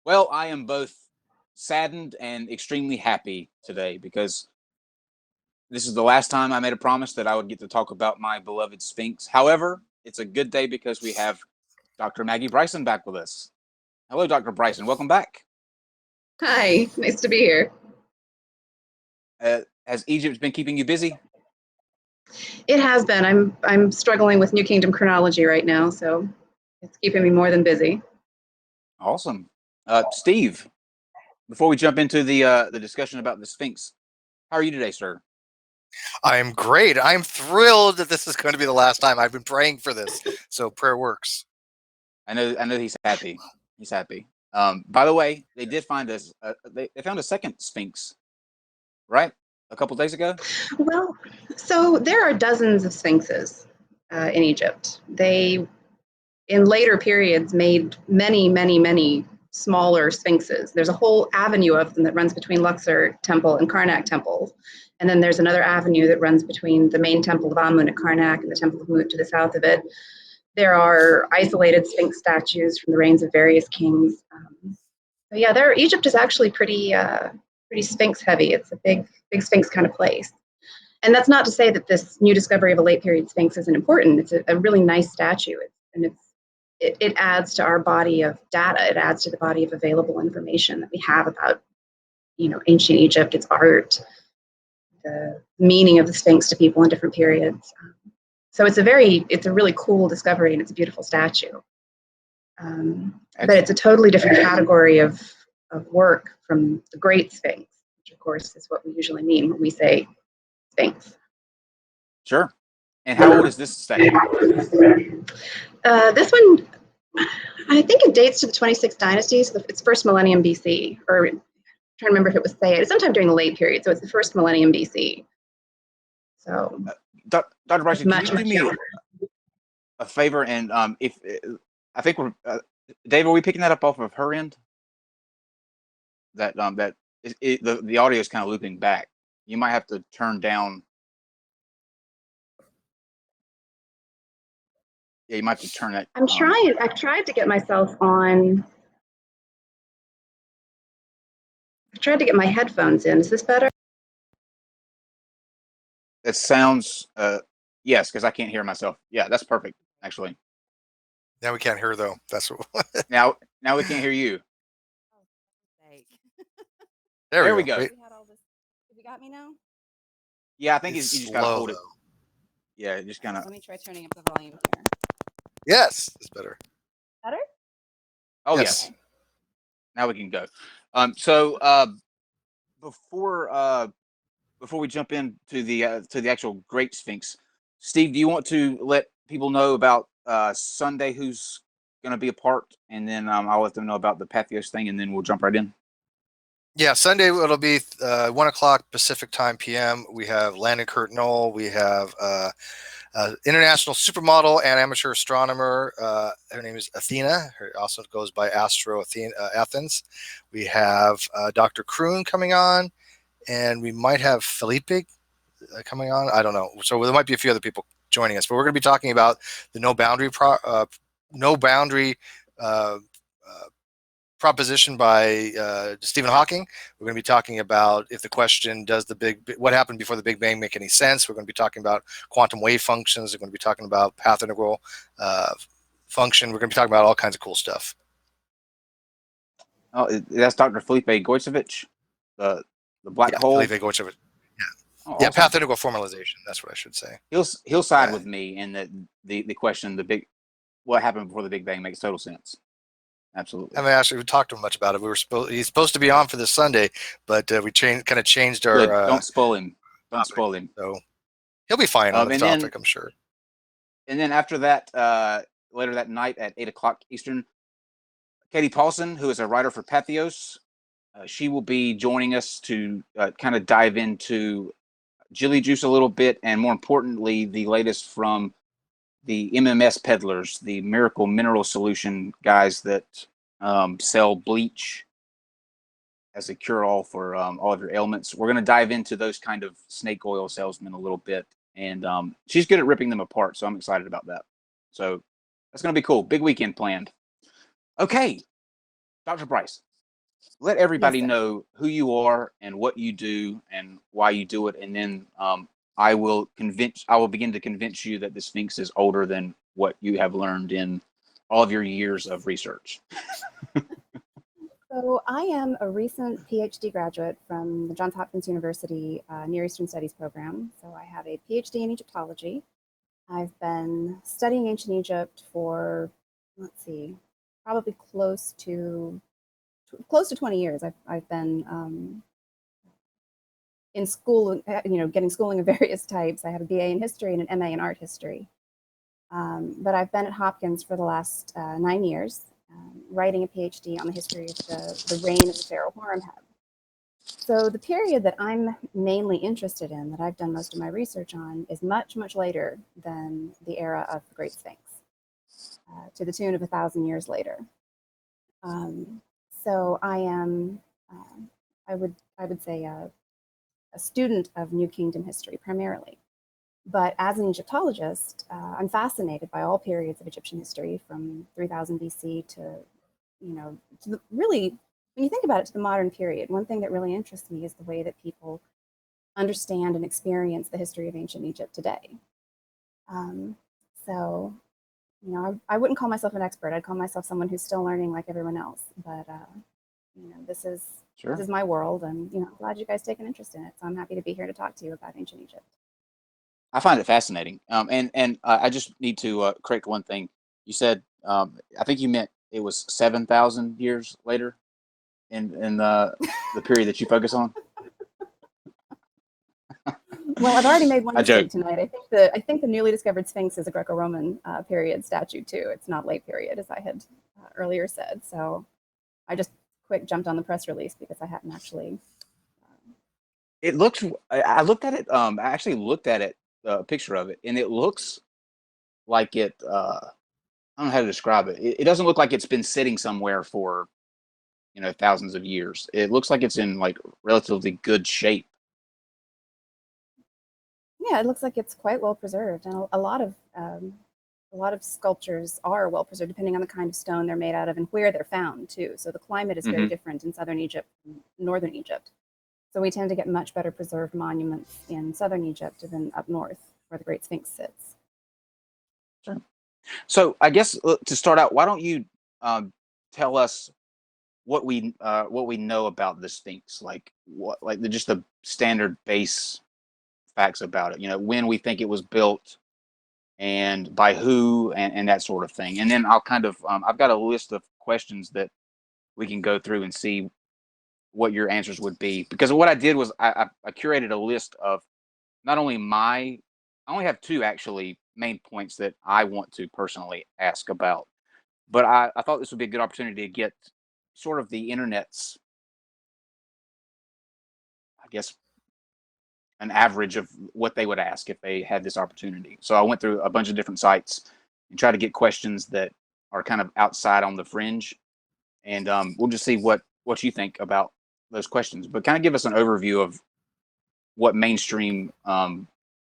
Well, I am both saddened and extremely happy today because this is the last time I made a promise that I would get to talk about my beloved Sphinx. However, it's a good day because we have Dr. Maggie Bryson back with us. Hello, Dr. Bryson. Welcome back. Hi, nice to be here. Has Egypt been keeping you busy? It has been. I'm struggling with New Kingdom chronology right now, so it's keeping me more than busy. Awesome. Steve, before we jump into the discussion about the Sphinx, how are you today, sir? I am great. I'm thrilled that this is going to be the last time. I've been praying for this, so prayer works. I know he's happy. He's happy. By the way, they did find us. They found a second Sphinx, right? A couple days ago. Well, so there are dozens of sphinxes in Egypt. They, in later periods, made many smaller sphinxes. There's a whole avenue of them that runs between Luxor Temple and Karnak Temple. And then there's another avenue that runs between the main temple of Amun at Karnak and the temple of Mut to the south of it. There are isolated sphinx statues from the reigns of various kings. But yeah, Egypt is actually pretty sphinx heavy. It's a big sphinx kind of place. And that's not to say that this new discovery of a late period sphinx isn't important. It's a really nice statue, it adds to our body of data. It adds to the body of available information that we have about, ancient Egypt, its art, the meaning of the sphinx to people in different periods. So it's a really cool discovery, and it's a beautiful statue. But it's a totally different category of work from the Great Sphinx, which of course is what we usually mean when we say Sphinx. Sure. And how old is this statue? This one, I think it dates to the 26th dynasty, so it's first millennium BC, or I'm trying to remember if it was Theia. It's sometime during the late period, so it's the first millennium BC. So, Dr. Bryson, can you do me a favor? And if I think we're Dave, are we picking that up off of her end? The audio is kind of looping back. You might have to turn down. Yeah, you might have to turn that. I'm trying. I tried to get myself on. I tried to get my headphones in. Is this better? It sounds. Yes, because I can't hear myself. Yeah, that's perfect. Actually. Now we can't hear though. That's what. now we can't hear you. There we go. Have you got me now? Yeah, I think you just gotta hold it. Yeah, just kind of. Let me try turning up the volume here. Yes, it's better. Better? Oh yes. Now we can go. So before we jump into the actual Great Sphinx, Steve, do you want to let people know about Sunday who's going to be a part, and then I'll let them know about the Pathos thing, and then we'll jump right in. Yeah, Sunday it'll be 1 o'clock Pacific time PM. We have Landon Kurt Knoll. We have international supermodel and amateur astronomer. Her name is Athena. Her also goes by Astro Athens. We have Dr. Kroon coming on, and we might have Felipe coming on. I don't know. So there might be a few other people joining us, but we're going to be talking about the no boundary proposition by Stephen Hawking. We're going to be talking about if the question, what happened before the Big Bang make any sense? We're going to be talking about quantum wave functions. We're going to be talking about path integral function. We're going to be talking about all kinds of cool stuff. Oh, that's Dr. Felipe Goicevich, the black hole. Felipe Goicevich. Yeah. Oh, yeah, awesome. Path integral formalization. That's what I should say. He'll side with me in the question, what happened before the Big Bang makes total sense. Absolutely. I mean, actually, we talked to him much about it. He's supposed to be on for this Sunday, but we changed our. Good. Don't spoil him. Don't spoil him. So he'll be fine on the topic, I'm sure. And then after that, later that night at 8 o'clock Eastern, Katie Paulson, who is a writer for Pathos, she will be joining us to kind of dive into Jilly Juice a little bit, and more importantly, the latest from the MMS peddlers, the miracle mineral solution guys that sell bleach as a cure-all for all of your ailments. We're going to dive into those kind of snake oil salesmen a little bit, and she's good at ripping them apart, so I'm excited about that. So that's going to be cool. Big weekend planned. Okay, Dr. Bryce, let everybody sir. know who you are and what you do and why you do it, and then I will begin to convince you that the Sphinx is older than what you have learned in all of your years of research. So I am a recent PhD graduate from the Johns Hopkins University Near Eastern Studies program. So I have a PhD in Egyptology. I've been studying ancient Egypt for, let's see, probably close to 20 years. I've been in school, getting schooling of various types. I have a BA in history and an MA in art history. But I've been at Hopkins for the last 9 years, writing a PhD on the history of the reign of the Pharaoh Horemheb. So the period that I'm mainly interested in, that I've done most of my research on, is much, much later than the era of the Great Sphinx, to the tune of 1,000 years later. So I am, I would say, a student of New Kingdom history primarily. But as an Egyptologist, I'm fascinated by all periods of Egyptian history from 3000 BC to, really, when you think about it, to the modern period. One thing that really interests me is the way that people understand and experience the history of ancient Egypt today. So, I wouldn't call myself an expert. I'd call myself someone who's still learning like everyone else. But, this is my world, and I'm glad you guys take an interest in it. So I'm happy to be here to talk to you about ancient Egypt. I find it fascinating. And I just need to correct one thing. You said, I think you meant it was 7,000 years later in the period that you focus on. Well, I've already made one I mistake joke. tonight. I think the newly discovered Sphinx is a Greco-Roman period statue too. It's not late period, as I had earlier said. So I just quick jumped on the press release because I hadn't actually. It looks. I looked at it. I actually looked at it, a picture of it, and it looks like it. I don't know how to describe it. It doesn't look like it's been sitting somewhere for, thousands of years. It looks like it's in like relatively good shape. Yeah, it looks like it's quite well preserved, and a lot of sculptures are well preserved, depending on the kind of stone they're made out of and where they're found too. So the climate is very different in southern Egypt and northern Egypt. So we tend to get much better preserved monuments in southern Egypt than up north, where the Great Sphinx sits. Sure. So I guess to start out, why don't you tell us what we know about the Sphinx, like just the standard base facts about it. When we think it was built, and by who, and that sort of thing. And then I'll kind of I've got a list of questions that we can go through and see what your answers would be. Because what I did was I curated a list of not only I only have two actually main points that I want to personally ask about. But I thought this would be a good opportunity to get sort of the internet's, I guess, an average of what they would ask if they had this opportunity. So I went through a bunch of different sites and tried to get questions that are kind of outside on the fringe. And we'll just see what you think about those questions. But kind of give us an overview of what mainstream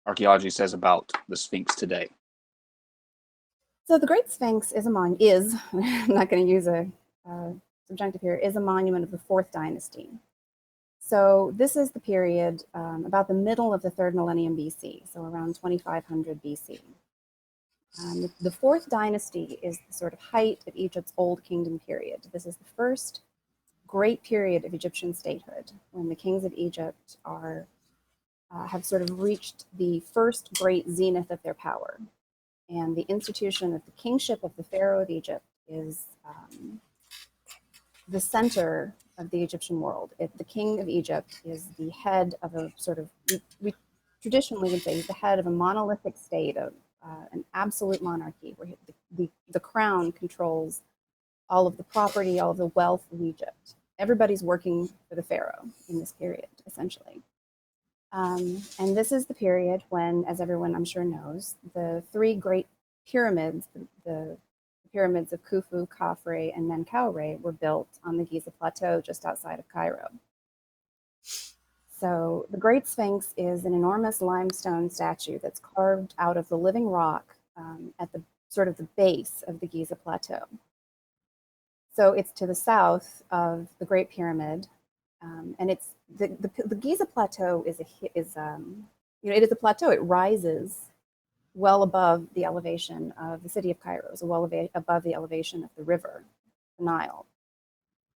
archaeology says about the Sphinx today. So the Great Sphinx is I'm not going to use a subjunctive here, is a monument of the 4th dynasty. So this is the period about the middle of the 3rd millennium BC, so around 2500 BC. The 4th dynasty is the sort of height of Egypt's Old Kingdom period. This is the first great period of Egyptian statehood, when the kings of Egypt have sort of reached the first great zenith of their power. And the institution of the kingship of the Pharaoh of Egypt is the center of the Egyptian world. The king of Egypt is the head of a sort of, we traditionally would say he's the head of a monolithic state of an absolute monarchy, where the crown controls all of the property, all of the wealth of Egypt. Everybody's working for the Pharaoh in this period, essentially. And this is the period when, as everyone I'm sure knows, the 3 great pyramids, the pyramids of Khufu, Khafre, and Menkaure, were built on the Giza Plateau just outside of Cairo. So the Great Sphinx is an enormous limestone statue that's carved out of the living rock at the sort of the base of the Giza Plateau. So it's to the south of the Great Pyramid, and it's the Giza Plateau is it is a plateau. It rises well above the elevation of the city of Cairo, so well above the elevation of the river, the Nile.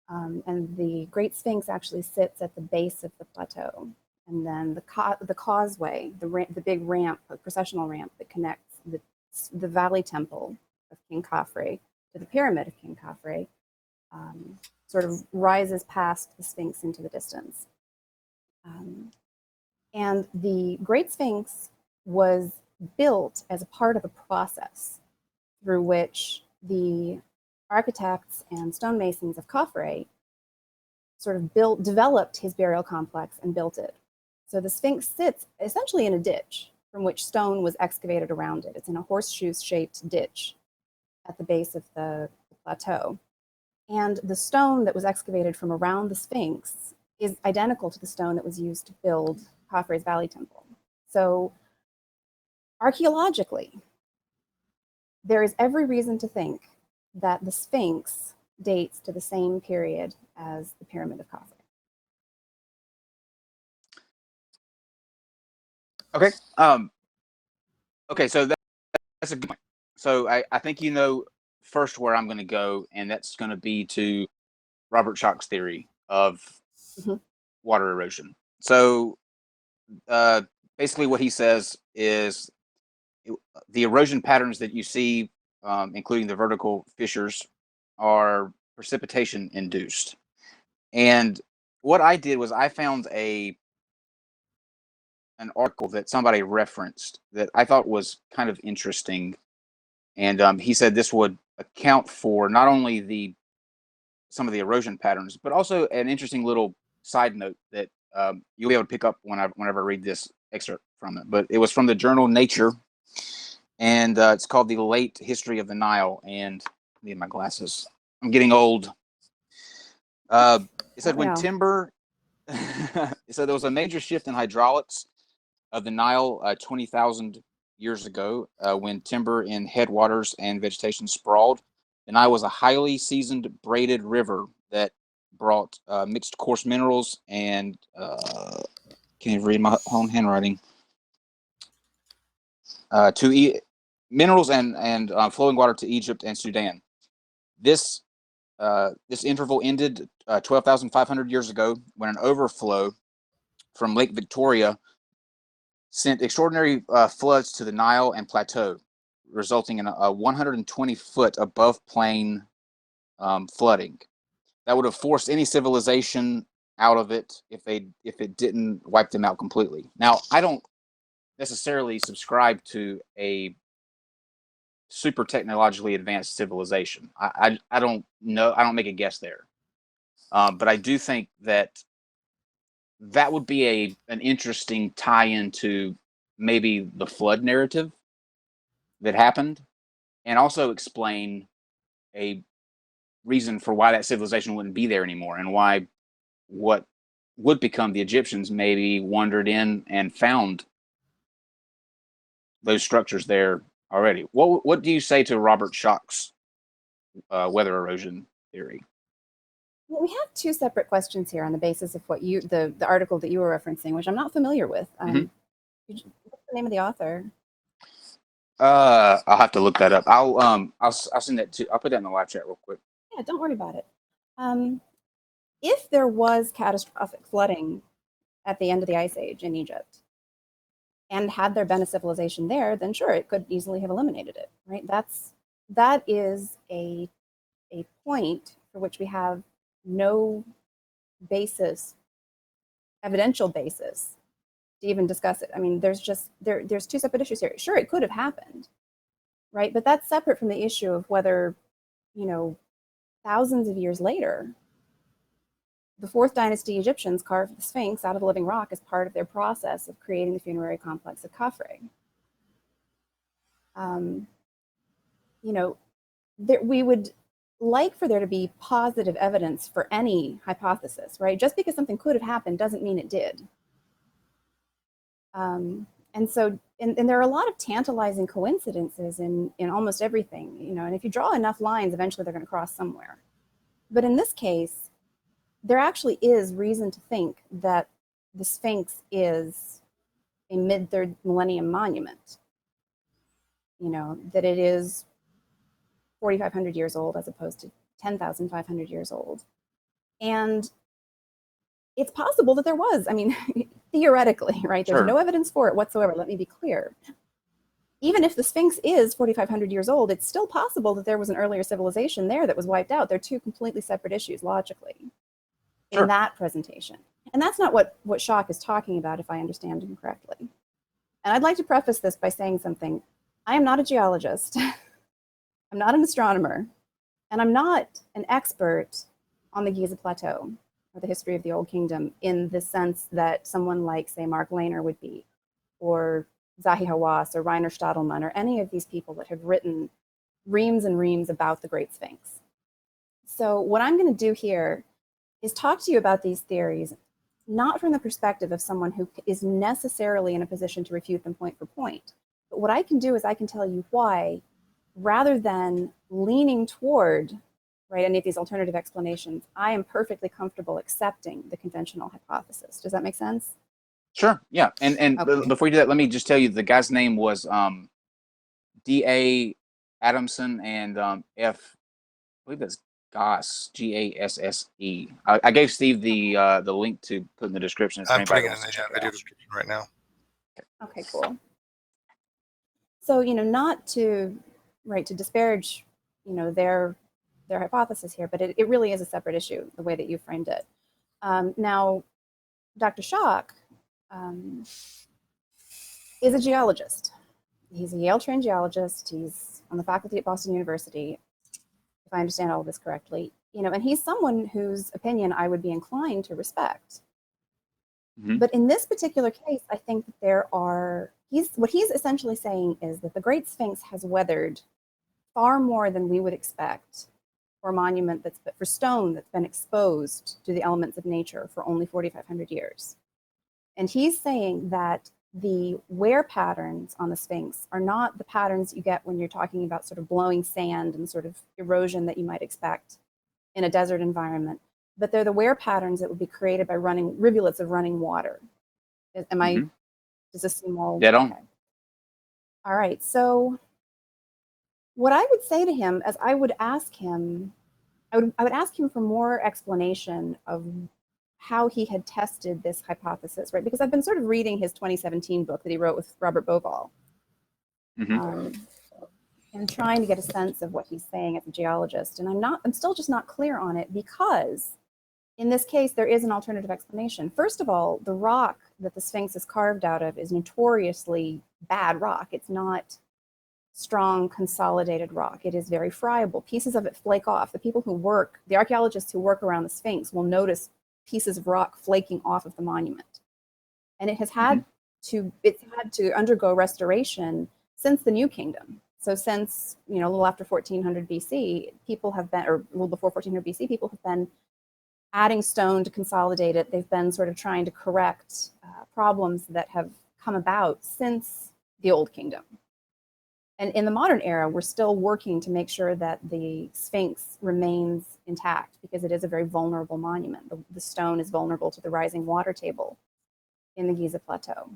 And the Great Sphinx actually sits at the base of the plateau. And then the causeway, the big ramp, the processional ramp that connects the valley temple of King Khafre to the pyramid of King Khafre, sort of rises past the Sphinx into the distance. And the Great Sphinx was built as a part of a process through which the architects and stonemasons of Khafre sort of developed his burial complex and built it. So the Sphinx sits essentially in a ditch from which stone was excavated around it. It's in a horseshoe-shaped ditch at the base of the plateau. And the stone that was excavated from around the Sphinx is identical to the stone that was used to build Khafre's Valley Temple. So archaeologically, there is every reason to think that the Sphinx dates to the same period as the Pyramid of Khafre. Okay. Okay, so that's a good point. So I think you know first where I'm going to go, and that's going to be to Robert Schoch's theory of water erosion. So basically what he says is the erosion patterns that you see, including the vertical fissures, are precipitation induced. And what I did was I found an article that somebody referenced that I thought was kind of interesting. And he said this would account for not only some of the erosion patterns, but also an interesting little side note that you'll be able to pick up whenever I read this excerpt from it. But it was from the journal Nature, and it's called The Late History of the Nile. And I need my glasses. I'm getting old. It said when timber, it said there was a major shift in hydraulics of the Nile 20,000 years ago when timber in headwaters and vegetation sprawled. The Nile was a highly seasoned braided river that brought mixed coarse minerals and can't even read my own handwriting minerals and flowing water to Egypt and Sudan. This interval ended 12,500 years ago when an overflow from Lake Victoria sent extraordinary floods to the Nile and plateau, resulting in a 120 foot above plane flooding. That would have forced any civilization out of it if it didn't wipe them out completely. Now, I don't necessarily subscribe to a super technologically advanced civilization. I don't know. I don't make a guess there. But I do think that would be an interesting tie-in to maybe the flood narrative that happened, and also explain a reason for why that civilization wouldn't be there anymore, and why what would become the Egyptians maybe wandered in and found those structures there already. What do you say to Robert Schoch's weather erosion theory? Well, we have two separate questions here on the basis of what the article that you were referencing, which I'm not familiar with. What's the name of the author? I'll have to look that up. I'll send that to. I'll put that in the live chat real quick. Yeah, don't worry about it. If there was catastrophic flooding at the end of the Ice Age in Egypt, and had there been a civilization there, then sure, it could easily have eliminated it, right? That is a point for which we have no evidential basis to even discuss it. I mean, there's two separate issues here. Sure, it could have happened, right? But that's separate from the issue of whether, thousands of years later, the 4th dynasty Egyptians carved the Sphinx out of the living rock as part of their process of creating the funerary complex of Khafre. We would like for there to be positive evidence for any hypothesis, right? Just because something could have happened doesn't mean it did. And there are a lot of tantalizing coincidences in almost everything, and if you draw enough lines, eventually they're going to cross somewhere. But in this case, there actually is reason to think that the Sphinx is a mid-third millennium monument. You know, that it is 4,500 years old as opposed to 10,500 years old. And it's possible that there was, I mean, theoretically, right? There's Sure. no evidence for it whatsoever. Let me be clear. Even if the Sphinx is 4,500 years old, it's still possible that there was an earlier civilization there that was wiped out. They're two completely separate issues logically Sure. in that presentation. And that's not what Schoch is talking about, if I understand him correctly. And I'd like to preface this by saying something. I am not a geologist. I'm not an astronomer. And I'm not an expert on the Giza Plateau or the history of the Old Kingdom in the sense that someone like, say, Mark Lehner would be, or Zahi Hawass or Rainer Stadelmann, or any of these people that have written reams and reams about the Great Sphinx. So what I'm going to do here is talk to you about these theories, not from the perspective of someone who is necessarily in a position to refute them point for point. But what I can do is I can tell you why, rather than leaning toward, right, any of these alternative explanations, I am perfectly comfortable accepting the conventional hypothesis. Does that make sense? Sure. Yeah. And Okay. before you do that, let me just tell you the guy's name was D.A. Adamson and I believe that's Goss, Gasse. I gave Steve the link to put in the description for I'm anybody putting who it in wants to the check it video out. description right now. Okay, cool. So, you know, not to, right, to disparage, you know, their hypothesis here, but it really is a separate issue, the way that you framed it. Now, Dr. Schoch is a geologist. He's a Yale-trained geologist. He's on the faculty at Boston University, if I understand all of this correctly. You know, and he's someone whose opinion I would be inclined to respect. Mhm. But in this particular case, I think that there are, what he's essentially saying is that the Great Sphinx has weathered far more than we would expect for a monument for stone that's been exposed to the elements of nature for only 4,500 years. And he's saying that the wear patterns on the Sphinx are not the patterns you get when you're talking about sort of blowing sand and sort of erosion that you might expect in a desert environment, but they're the wear patterns that would be created by running rivulets of running water. Mhm. Does this seem all Dead on. okay? All right, so what I would say to him is I would ask him for more explanation of how he had tested this hypothesis, right? Because I've been sort of reading his 2017 book that he wrote with Robert Bovall, and trying to get a sense of what he's saying as a geologist. And I'm still just not clear on it, because in this case, there is an alternative explanation. First of all, the rock that the Sphinx is carved out of is notoriously bad rock. It's not strong, consolidated rock. It is very friable. Pieces of it flake off. The archaeologists who work around the Sphinx will notice pieces of rock flaking off of the monument. And it has had to undergo restoration since the New Kingdom. So since, you know, a little after 1400 BC, people have been, or a little before 1400 BC, people have been adding stone to consolidate it. They've been sort of trying to correct problems that have come about since the Old Kingdom. And in the modern era, we're still working to make sure that the Sphinx remains intact, because it is a very vulnerable monument. The stone is vulnerable to the rising water table in the Giza Plateau.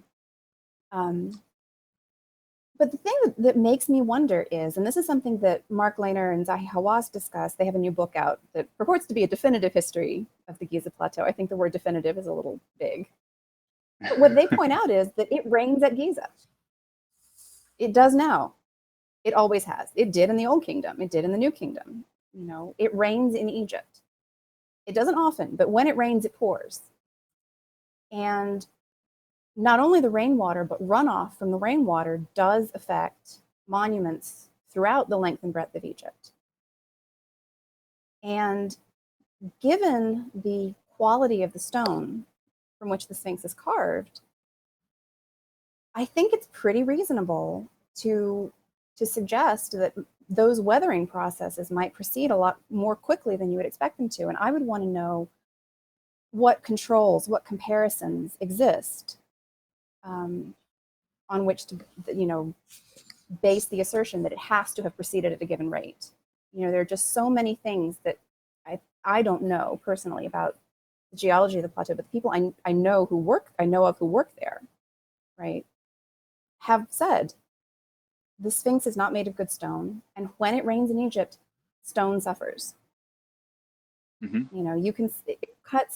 But the thing that makes me wonder is, and this is something that Mark Lehner and Zahi Hawass discuss, they have a new book out that purports to be a definitive history of the Giza Plateau. I think the word definitive is a little big. But what they point out is that it rains at Giza. It does now. It always has. It did in the Old Kingdom. It did in the New Kingdom. You know, it rains in Egypt. It doesn't often, but when it rains, it pours. And not only the rainwater, but runoff from the rainwater does affect monuments throughout the length and breadth of Egypt. And given the quality of the stone from which the Sphinx is carved, I think it's pretty reasonable to suggest that those weathering processes might proceed a lot more quickly than you would expect them to. And I would want to know what controls, what comparisons exist on which to, you know, base the assertion that it has to have proceeded at a given rate. You know, there are just so many things that I don't know personally about the geology of the plateau, but the people I know who work there, right, have said the Sphinx is not made of good stone, and when it rains in Egypt, stone suffers. Mm-hmm. You know,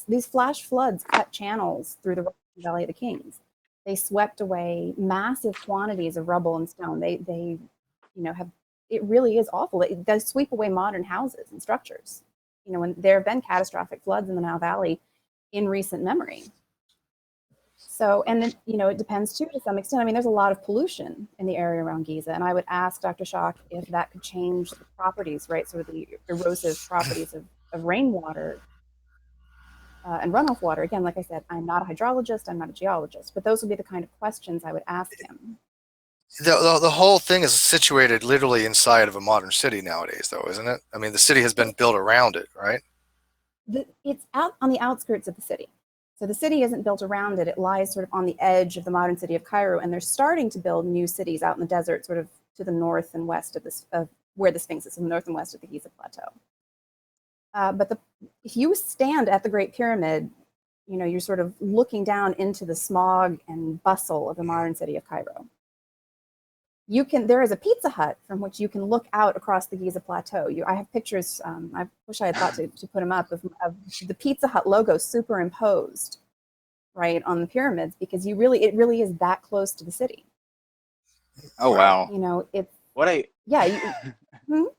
these flash floods cut channels through the Valley of the Kings. They swept away massive quantities of rubble and stone. They it really is awful. It does sweep away modern houses and structures. You know, when there have been catastrophic floods in the Nile Valley in recent memory. So, and then, you know, it depends too, to some extent. I mean, there's a lot of pollution in the area around Giza, and I would ask Dr. Schoch if that could change the properties, right? Sort of the erosive properties of rainwater and runoff water. Again, like I said, I'm not a hydrologist, I'm not a geologist, but those would be the kind of questions I would ask him. The whole thing is situated literally inside of a modern city nowadays, though, isn't it? I mean, the city has been built around it, right? It's out on the outskirts of the city. So the city isn't built around it. It lies sort of on the edge of the modern city of Cairo, and they're starting to build new cities out in the desert, sort of to the north and west of where the Sphinx is, in the north and west of the Giza Plateau. But if you stand at the Great Pyramid, you know, you're sort of looking down into the smog and bustle of the modern city of Cairo. There is a Pizza Hut from which you can look out across the Giza Plateau. I have pictures, I wish I had thought to put them up, of the Pizza Hut logo superimposed, right, on the pyramids, because it really is that close to the city. Oh, wow. You know, yeah. You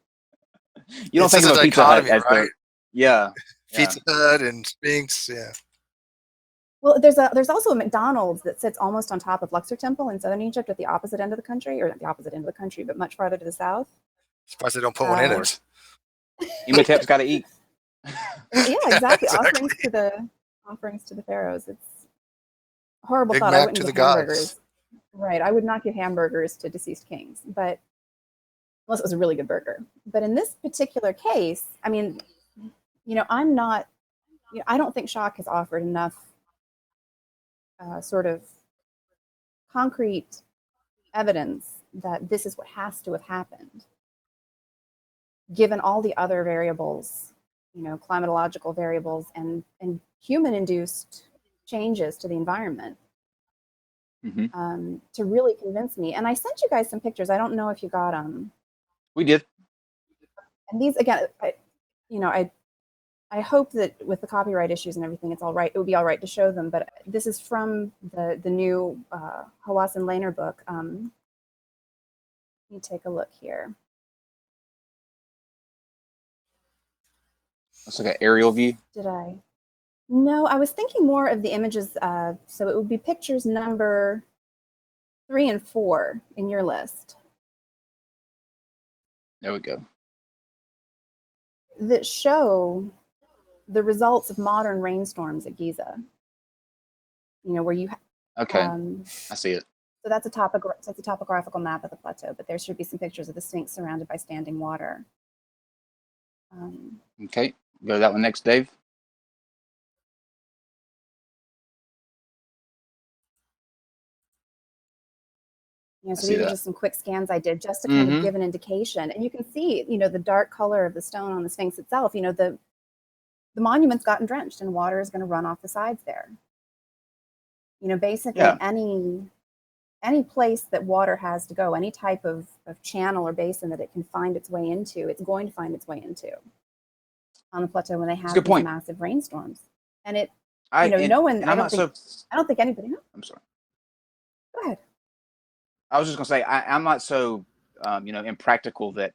don't think of a Pizza Hut as right? Yeah. Pizza Hut and Sphinx, yeah. Well, there's also a McDonald's that sits almost on top of Luxor Temple in southern Egypt at the opposite end of the country, or not the opposite end of the country, but much farther to the south. Surprised they don't put one in it. Imhotep's got to eat. Yeah, exactly. Offerings to the pharaohs. It's a horrible Big thought. Mac I wouldn't to give the hamburgers. gods. Right. I would not give hamburgers to deceased kings, but unless it was a really good burger. But in this particular case, I mean, you know, I don't think Schoch has offered enough sort of concrete evidence that this is what has to have happened, given all the other variables, you know, climatological variables and human-induced changes to the environment, to really convince me. And I sent you guys some pictures. I don't know if you got them. We did. And these, again, I hope that with the copyright issues and everything, it's all right. It would be all right to show them. But this is from the new Hawass and Lehner book. Let me take a look here. It's like an aerial view. Did I? No, I was thinking more of the images. So it would be pictures number 3 and 4 in your list. There we go. That show the results of modern rainstorms at Giza. You know, where you Okay, I see it. So that's a topographical map of the plateau, but there should be some pictures of the Sphinx surrounded by standing water. Okay, go to that one next, Dave. You know, so these are just some quick scans I did just to kind of give an indication. And you can see, you know, the dark color of the stone on the Sphinx itself. You know, the monument's gotten drenched and water is going to run off the sides there. You know, basically any place that water has to go, any type of channel or basin that it can find its way into, it's going to find its way into on the plateau when they have these massive rainstorms. And I don't think anybody knows. I'm sorry. Go ahead. I was just gonna say I'm not so impractical that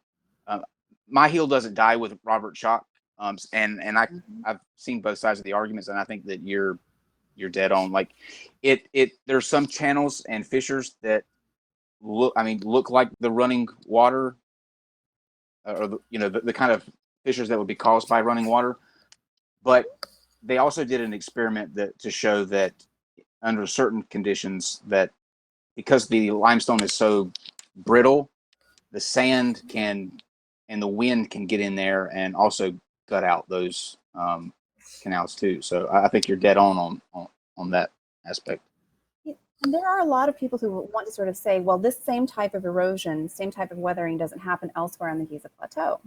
my heel doesn't die with Robert Schoch, and I've seen both sides of the arguments, and I think that you're dead on. Like there's some channels and fissures that look like the running water, or the kind of fissures that would be caused by running water, but they also did an experiment to show that under certain conditions, that because the limestone is so brittle, the sand and the wind can get in there and also gut out those canals too. So I think you're dead on that aspect. And there are a lot of people who want to sort of say, well, this same type of erosion, same type of weathering doesn't happen elsewhere on the Giza Plateau.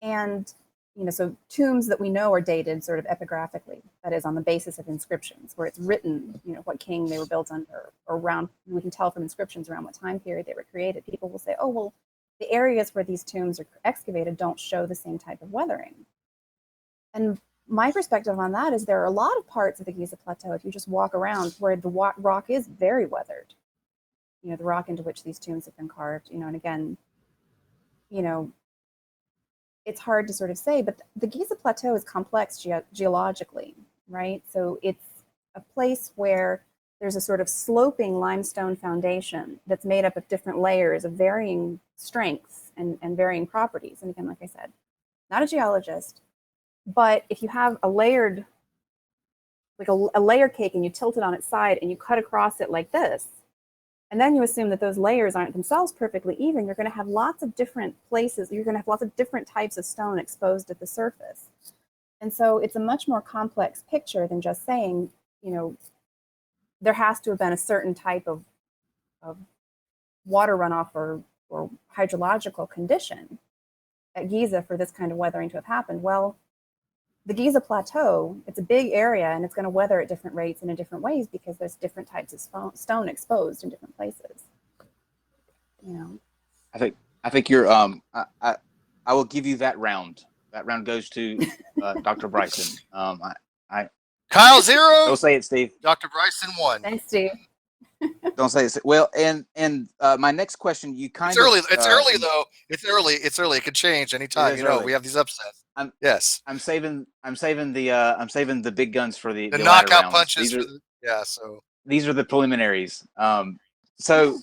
And, so tombs that we know are dated sort of epigraphically, that is on the basis of inscriptions, where it's written, what king they were built under, or around, we can tell from inscriptions around what time period they were created. People will say, oh, well, the areas where these tombs are excavated don't show the same type of weathering. And my perspective on that is there are a lot of parts of the Giza Plateau, if you just walk around, where the rock is very weathered. The rock into which these tombs have been carved, and again, it's hard to sort of say, but the Giza Plateau is complex geologically, right? So it's a place where there's a sort of sloping limestone foundation that's made up of different layers of varying strengths and varying properties. And again, like I said, not a geologist, but if you have a layered, like a layer cake, and you tilt it on its side and you cut across it like this, and then you assume that those layers aren't themselves perfectly even, you're going to have lots of different places, you're going to have lots of different types of stone exposed at the surface. And so it's a much more complex picture than just saying, there has to have been a certain type of water runoff or hydrological condition at Giza for this kind of weathering to have happened. Well, the Giza Plateau, it's a big area, and it's going to weather at different rates and in different ways because there's different types of stone exposed in different places. I think you're I will give you that round. That round goes to Dr. Bryson. Kyle 0. Don't say it, Steve. Dr. Bryson 1. Thanks, Steve. Don't say it. Well, and my next question, you kind It's of early. It's early though. It's early. It's early. It could change anytime. Early. We have these upsets. I'm saving the big guns for the knockout rounds. punches. So these are the preliminaries. So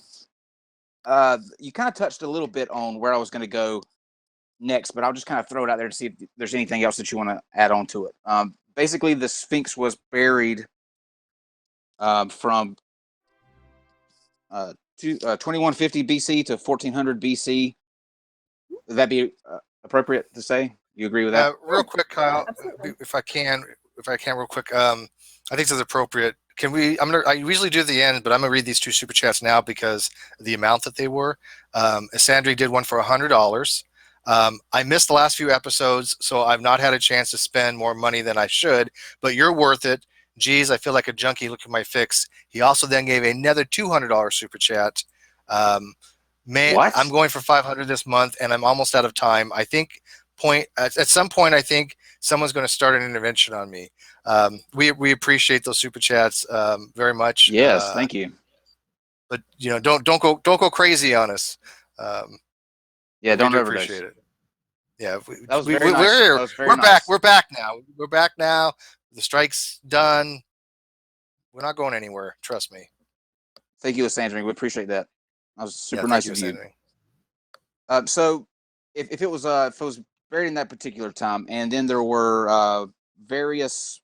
you kind of touched a little bit on where I was going to go next, but I'll just kind of throw it out there to see if there's anything else that you want to add on to it. Basically, the Sphinx was buried from 2150 BC to 1400 BC. Would that be appropriate to say? You agree with that? Real quick, Kyle, Absolutely. if I can, real quick. I think this is appropriate. Can we? I usually do at the end, but I'm gonna read these 2 super chats now because of the amount that they were. Sandri did one for $100. I missed the last few episodes, so I've not had a chance to spend more money than I should. But you're worth it. Geez, I feel like a junkie. Look at my fix. He also then gave another $200 super chat. Man, what? I'm going for 500 this month, and I'm almost out of time. I think at some point, I think someone's going to start an intervention on me. We appreciate those super chats very much. Yes, thank you. But don't go crazy on us. Yeah, don't overdose. Appreciate it. Yeah, that was very nice. We're here. We're nice. back. We're back now. We're back now. The strike's done. We're not going anywhere. Trust me. Thank you, Sandra. We appreciate that. That was super nice of you. So, if it was buried in that particular time, and then there were various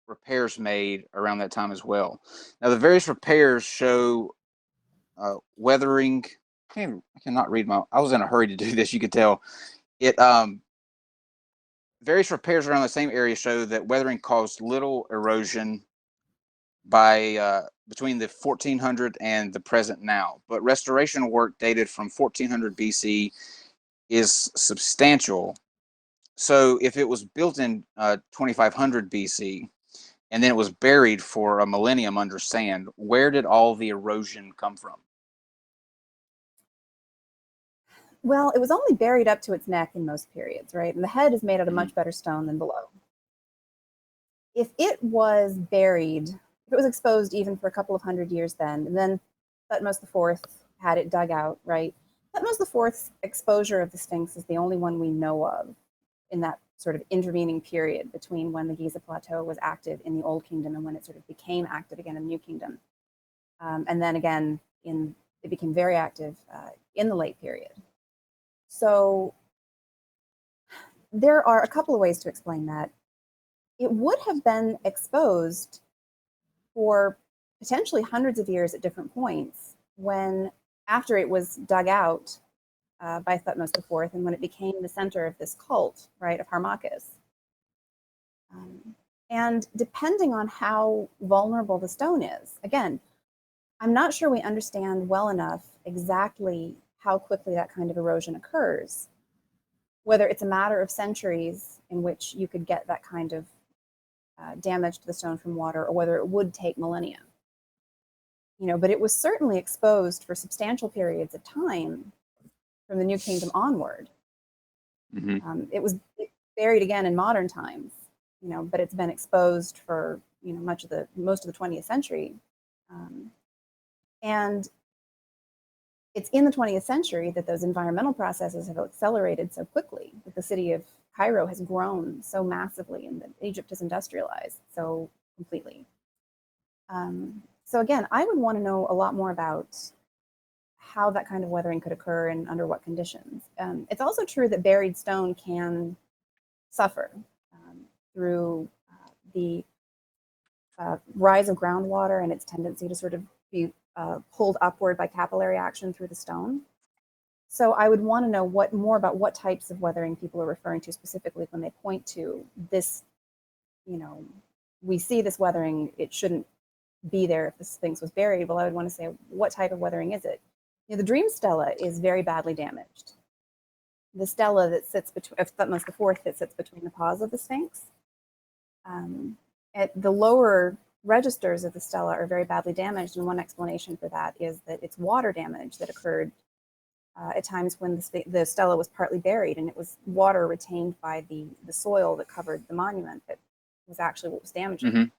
repairs made around that time as well. Now, the various repairs show weathering. I cannot read I was in a hurry to do this. You could tell it. Various repairs around the same area show that weathering caused little erosion by between the 1400 and the present now, but restoration work dated from 1400 BC is substantial. So if it was built in 2500 BC and then it was buried for a millennium under sand, where did all the erosion come from? Well, it was only buried up to its neck in most periods, right? And the head is made out of much better stone than below. If it was buried, if it was exposed even for a couple of hundred years then, and then Thutmose IV had it dug out, right? Thutmose IV's exposure of the Sphinx is the only one we know of in that sort of intervening period between when the Giza Plateau was active in the Old Kingdom and when it sort of became active again in the New Kingdom. And then again, it became very active in the late period. So there are a couple of ways to explain that. It would have been exposed for potentially hundreds of years at different points when, after it was dug out by Thutmose IV and when it became the center of this cult, right, of Harmachis. And depending on how vulnerable the stone is, again, I'm not sure we understand well enough exactly how quickly that kind of erosion occurs. whether it's a matter of centuries in which you could get that kind of damage to the stone from water, or whether it would take millennia. But it was certainly exposed for substantial periods of time from the New Kingdom onward. It was buried again in modern times, but it's been exposed for most of the 20th century, and it's in the 20th century that those environmental processes have accelerated so quickly, that the city of Cairo has grown so massively, and that Egypt has industrialized so completely. So again, I would want to know a lot more about how that kind of weathering could occur and under what conditions. It's also true that buried stone can suffer through the rise of groundwater and its tendency to sort of be pulled upward by capillary action through the stone. So I would want to know more about what types of weathering people are referring to specifically when they point to this, we see this weathering, it shouldn't be there if the Sphinx was buried. Well, I would want to say, what type of weathering is it? The Dream Stela is very badly damaged. The stela that sits between, of Thutmose IV, that sits between the paws of the Sphinx, at the lower registers of the stela are very badly damaged, and one explanation for that is that it's water damage that occurred at times when the stela was partly buried, and it was water retained by the soil that covered the monument that was actually what was damaging.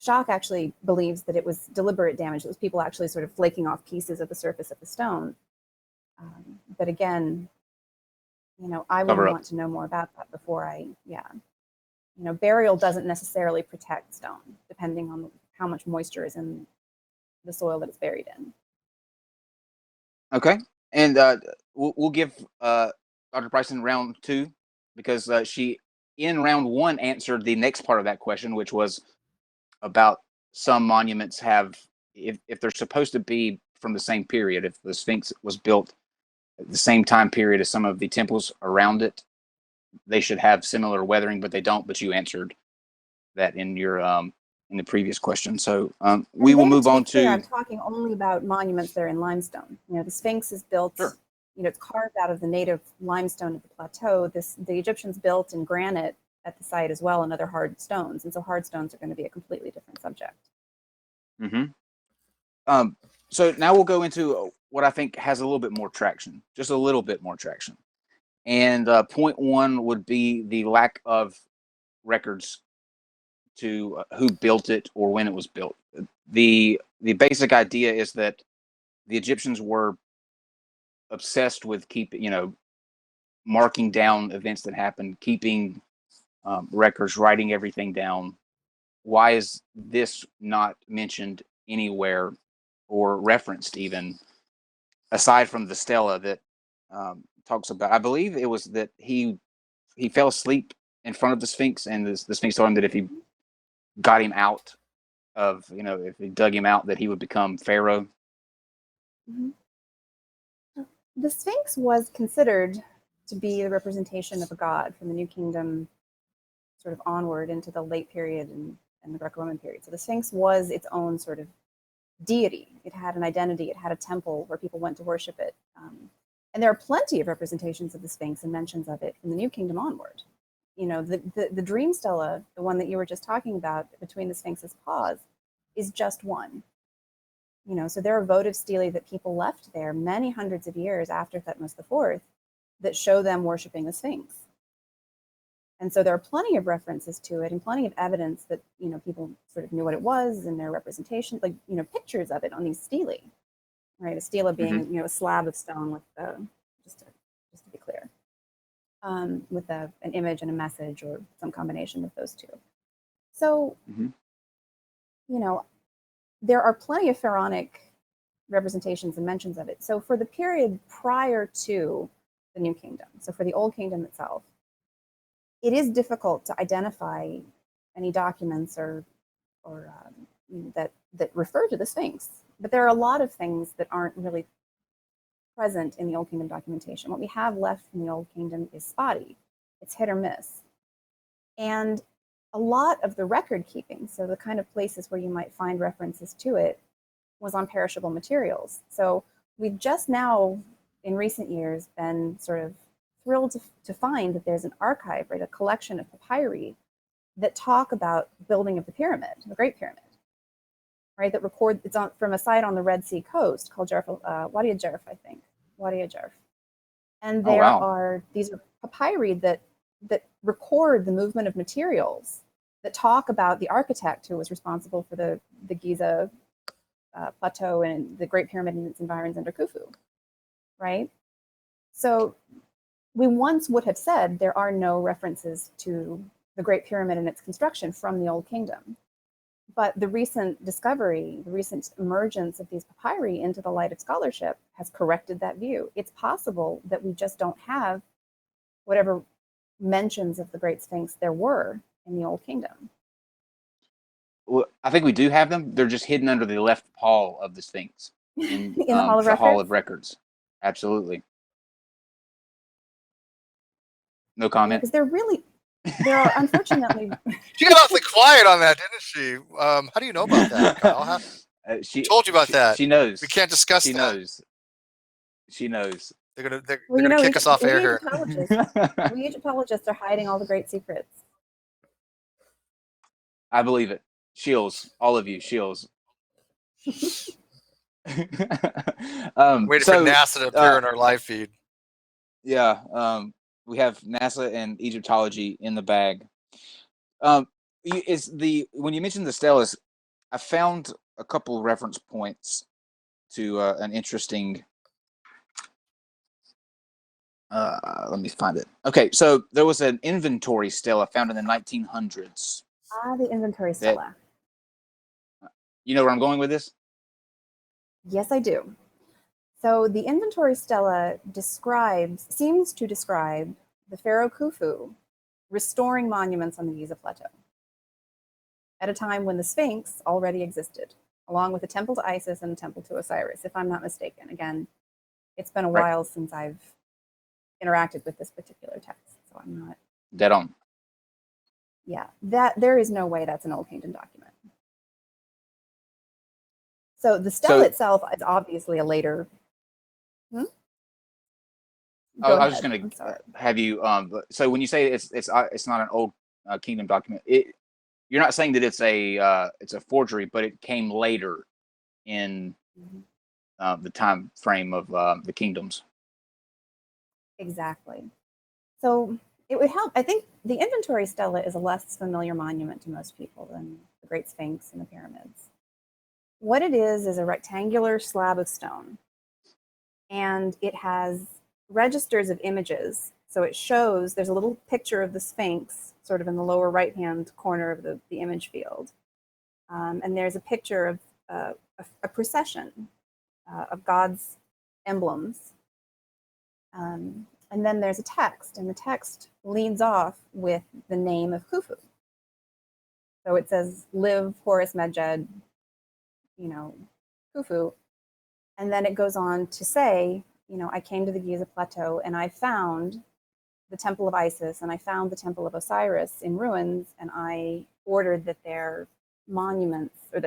Schoch actually believes that it was deliberate damage. It was people actually sort of flaking off pieces of the surface of the stone. But again, I would want to know more about that before burial doesn't necessarily protect stone, depending on how much moisture is in the soil that it's buried in. Okay, and we'll give Dr. Bryson round 2, because she, in round 1, answered the next part of that question, which was about some monuments have, if they're supposed to be from the same period, if the Sphinx was built at the same time period as some of the temples around it, they should have similar weathering, but they don't. But you answered that in your in the previous question. So we will move on to. I'm talking only about monuments that are in limestone. The Sphinx is built. Sure. It's carved out of the native limestone of the plateau. The Egyptians built in granite at the site as well, and other hard stones, and so hard stones are going to be a completely different subject. So now we'll go into what I think has a little bit more traction, just a little bit more traction. And point 1 would be the lack of records to who built it or when it was built. The basic idea is that the Egyptians were obsessed with marking down events that happened, keeping records, writing everything down. Why is this not mentioned anywhere or referenced even, aside from the stela that talks about? I believe it was that he fell asleep in front of the Sphinx, and the Sphinx told him that if he got him out of, if he dug him out, that he would become Pharaoh. The Sphinx was considered to be the representation of a god from the New Kingdom sort of onward into the late period and the Greco-Roman period. So the Sphinx was its own sort of deity. It had an identity. It had a temple where people went to worship it. And there are plenty of representations of the Sphinx and mentions of it from the New Kingdom onward. The Dream Stela, the one that you were just talking about between the Sphinx's paws, is just one. So there are votive stelae that people left there many hundreds of years after Thutmose IV that show them worshiping the Sphinx. And so there are plenty of references to it and plenty of evidence that, people sort of knew what it was and their representation, like, pictures of it on these stelae, right? A stela being, a slab of stone with, just to be clear, with an image and a message or some combination of those two. So, there are plenty of pharaonic representations and mentions of it. So for the period prior to the New Kingdom, so for the Old Kingdom itself, it is difficult to identify any documents or that refer to the Sphinx. But there are a lot of things that aren't really present in the Old Kingdom documentation. What we have left from the Old Kingdom is spotty. It's hit or miss. And a lot of the record keeping, so the kind of places where you might find references to it, was on perishable materials. So we've just now, in recent years, been sort of thrilled to find that there's an archive, right, a collection of papyri that talk about building of the pyramid, the Great Pyramid, right, that record, it's on from a site on the Red Sea coast called Wadi Djedefre, I think, Wadi Djedefre. And Oh, there wow. are, these are papyri that record the movement of materials, that talk about the architect who was responsible for the Giza plateau and the Great Pyramid and its environs under Khufu, right? So we once would have said there are no references to the Great Pyramid and its construction from the Old Kingdom. But the recent discovery, the recent emergence of these papyri into the light of scholarship has corrected that view. It's possible that we just don't have whatever mentions of the Great Sphinx there were in the Old Kingdom. Well, I think we do have them. They're just hidden under the left paw of the Sphinx in, In the Hall of the Hall Records? of Records. Absolutely. No Yeah, comment. because there are unfortunately. She got awfully quiet on that, didn't she? How do you know about that, Kyle? She told you about that. She knows. We can't discuss She that. knows. She knows. They're Well, gonna kick us off air here. We Egyptologists are hiding all the great secrets. I believe it. Shields, all of you, shields. Waiting for NASA to appear in our live feed. Yeah, we have NASA and Egyptology in the bag. When you mentioned the stelas, I found a couple reference points to an interesting. Let me find it. Okay, so there was an inventory stela found in the 1900s. Ah, the inventory stela. You know where I'm going with this? Yes, I do. So the inventory stela seems to describe the pharaoh Khufu restoring monuments on the Giza plateau at a time when the Sphinx already existed, along with a temple to Isis and a temple to Osiris, if I'm not mistaken. Again, it's been a while since I've interacted with this particular text, so I'm not dead on. Yeah, there is no way that's an Old Kingdom document. So the stela itself is obviously a later. I was just going to have you. So when you say it's not an Old Kingdom document, you're not saying that it's a forgery, but it came later in the time frame of the kingdoms. Exactly. So it would help. I think the inventory stela is a less familiar monument to most people than the Great Sphinx and the pyramids. What it is a rectangular slab of stone, and it has registers of images. So it shows, there's a little picture of the Sphinx sort of in the lower right-hand corner of the image field. And there's a picture of a procession of God's emblems. And then there's a text, and the text leads off with the name of Khufu. So it says, "Live Horus Medjed, Khufu." And then it goes on to say, I came to the Giza plateau and I found the temple of Isis and I found the temple of Osiris in ruins, and I ordered that their monuments, or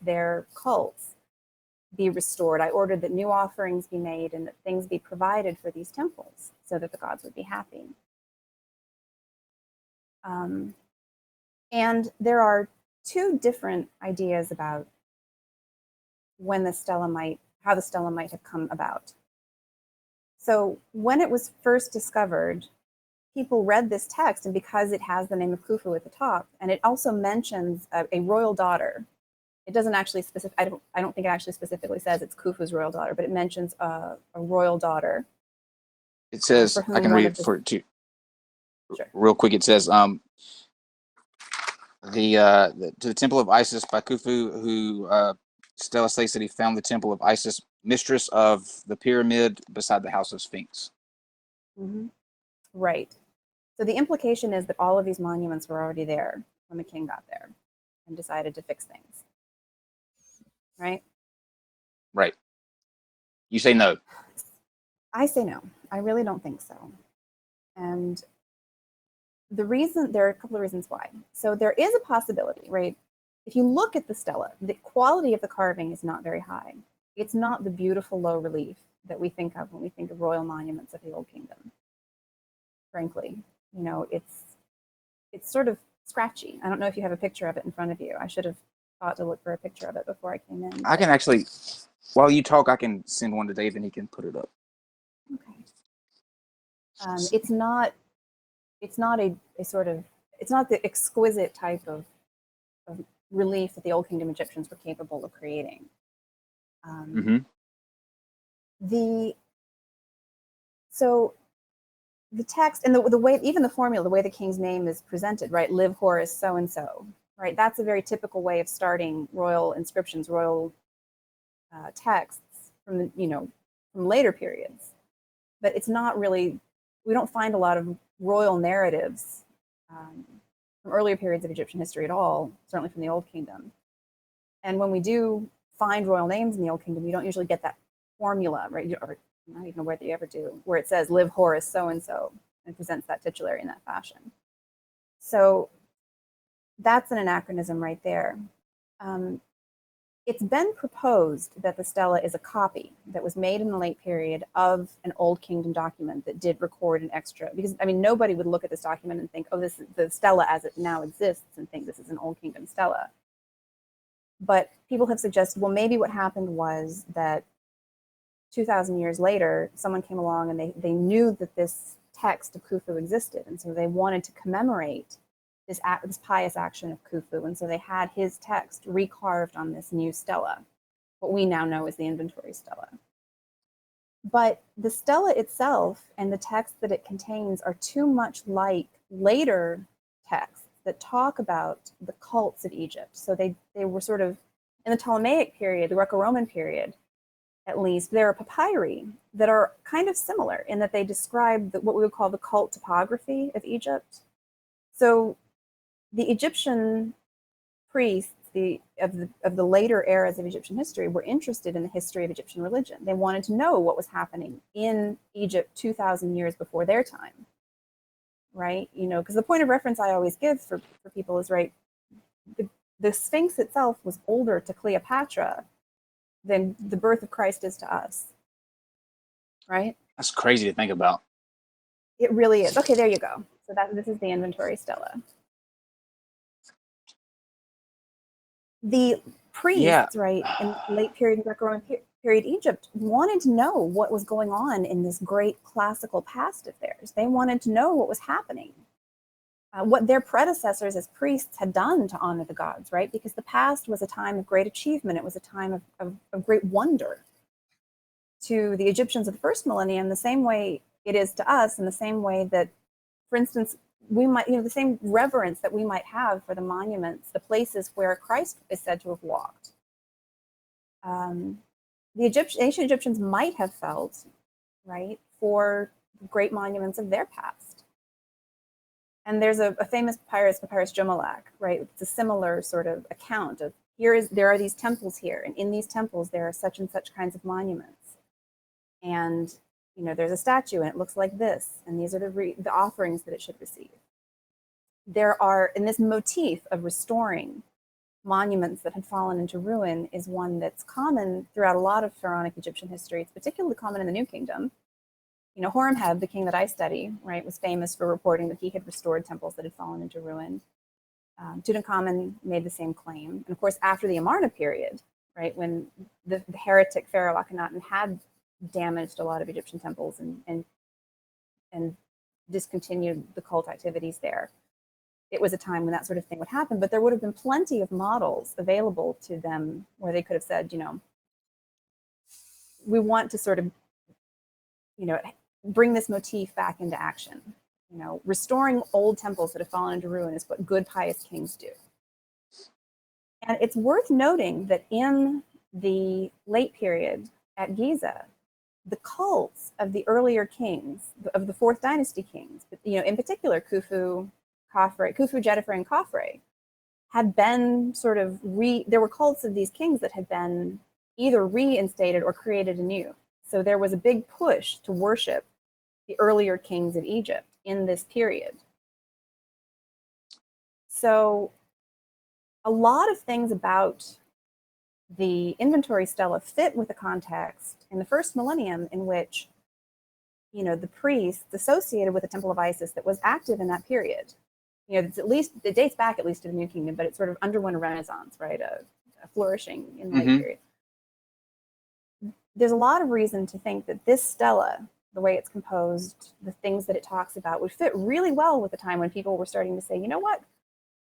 their cults be restored. I ordered that new offerings be made and that things be provided for these temples so that the gods would be happy. And there are two different ideas about when how the stela might have come about. So when it was first discovered, people read this text, and because it has the name of Khufu at the top, and it also mentions a royal daughter. It doesn't actually I don't think it actually specifically says it's Khufu's royal daughter, but it mentions a royal daughter. It says, I can read it for you real quick. It says, to the temple of Isis by Khufu, who Stella states that he found the temple of Isis, mistress of the pyramid beside the house of Sphinx. Mm-hmm. Right. So the implication is that all of these monuments were already there when the king got there and decided to fix things. Right? Right. You say no. I say no. I really don't think so. And there are a couple of reasons why. So there is a possibility, right? If you look at the stela, the quality of the carving is not very high. It's not the beautiful low relief that we think of when we think of royal monuments of the Old Kingdom. frankly. You know, it's sort of scratchy. I don't know if you have a picture of it in front of you. I should have thought to look for a picture of it before I came in. I can actually, while you talk, I can send one to Dave and he can put it up. Okay. It's not a sort of, it's not the exquisite type of relief that the Old Kingdom Egyptians were capable of creating. So the text and the way, even the formula, the way the king's name is presented, right? Live Horus so and so, right? That's a very typical way of starting royal inscriptions, royal texts from from later periods. But it's not really, we don't find a lot of royal narratives from earlier periods of Egyptian history at all, certainly from the Old Kingdom. And when we do find royal names in the Old Kingdom, you don't usually get that formula, right? Or I don't even know whether you ever do, where it says live Horus so-and-so and presents that titulary in that fashion. So that's an anachronism right there. It's been proposed that the stela is a copy that was made in the late period of an Old Kingdom document that did record an extra, because I mean, nobody would look at this document and think, oh, this is the stela as it now exists and think this is an Old Kingdom stela. But people have suggested, well, maybe what happened was that 2,000 years later, someone came along and they knew that this text of Khufu existed. And so they wanted to commemorate this pious action of Khufu. And so they had his text recarved on this new stela, what we now know as the inventory stela. But the stela itself and the text that it contains are too much like later texts that talk about the cults of Egypt. So they were sort of, in the Ptolemaic period, the Greco-Roman period, at least, there are papyri that are kind of similar in that they describe what we would call the cult topography of Egypt. So the Egyptian priests of the later eras of Egyptian history were interested in the history of Egyptian religion. They wanted to know what was happening in Egypt 2,000 years before their time, right? You know, because the point of reference I always give for people is, right, the Sphinx itself was older to Cleopatra than the birth of Christ is to us, right? That's crazy to think about. It really is. Okay, there you go. So this is the inventory stela. The priests, right, in late period Greco-Roman period Egypt wanted to know what was going on in this great classical past of theirs. They wanted to know what was happening, what their predecessors as priests had done to honor the gods, right? Because the past was a time of great achievement. It was a time of great wonder to the Egyptians of the first millennium, the same way it is to us, in the same way that, for instance, we might, the same reverence that we might have for the monuments, the places where Christ is said to have walked. The ancient Egyptians might have felt, right, for great monuments of their past. And there's a famous papyrus Jomelach, right? It's a similar sort of account of there are these temples here, and in these temples there are such and such kinds of monuments. And there's a statue and it looks like this, and these are the offerings that it should receive. There are, in this motif of restoring monuments that had fallen into ruin is one that's common throughout a lot of pharaonic Egyptian history. It's particularly common in the New Kingdom. Horemheb, the king that I study, right, was famous for reporting that he had restored temples that had fallen into ruin. Tutankhamun made the same claim. And of course, after the Amarna period, right, when the heretic Pharaoh Akhenaten had damaged a lot of Egyptian temples and discontinued the cult activities there, it was a time when that sort of thing would happen. But there would have been plenty of models available to them where they could have said, we want to sort of, bring this motif back into action. Restoring old temples that have fallen into ruin is what good, pious kings do. And it's worth noting that in the late period at Giza, the cults of the earlier kings, of the Fourth Dynasty kings, in particular Khufu, Djedefre, and Khafre, had been sort of there were cults of these kings that had been either reinstated or created anew. So there was a big push to worship the earlier kings of Egypt in this period. So a lot of things about the inventory stela fit with the context in the first millennium in which the priests associated with the Temple of Isis that was active in that period. It's it dates back at least to the New Kingdom, but it sort of underwent a renaissance, right? A flourishing in the late period. There's a lot of reason to think that this stela, the way it's composed, the things that it talks about, would fit really well with the time when people were starting to say, you know what,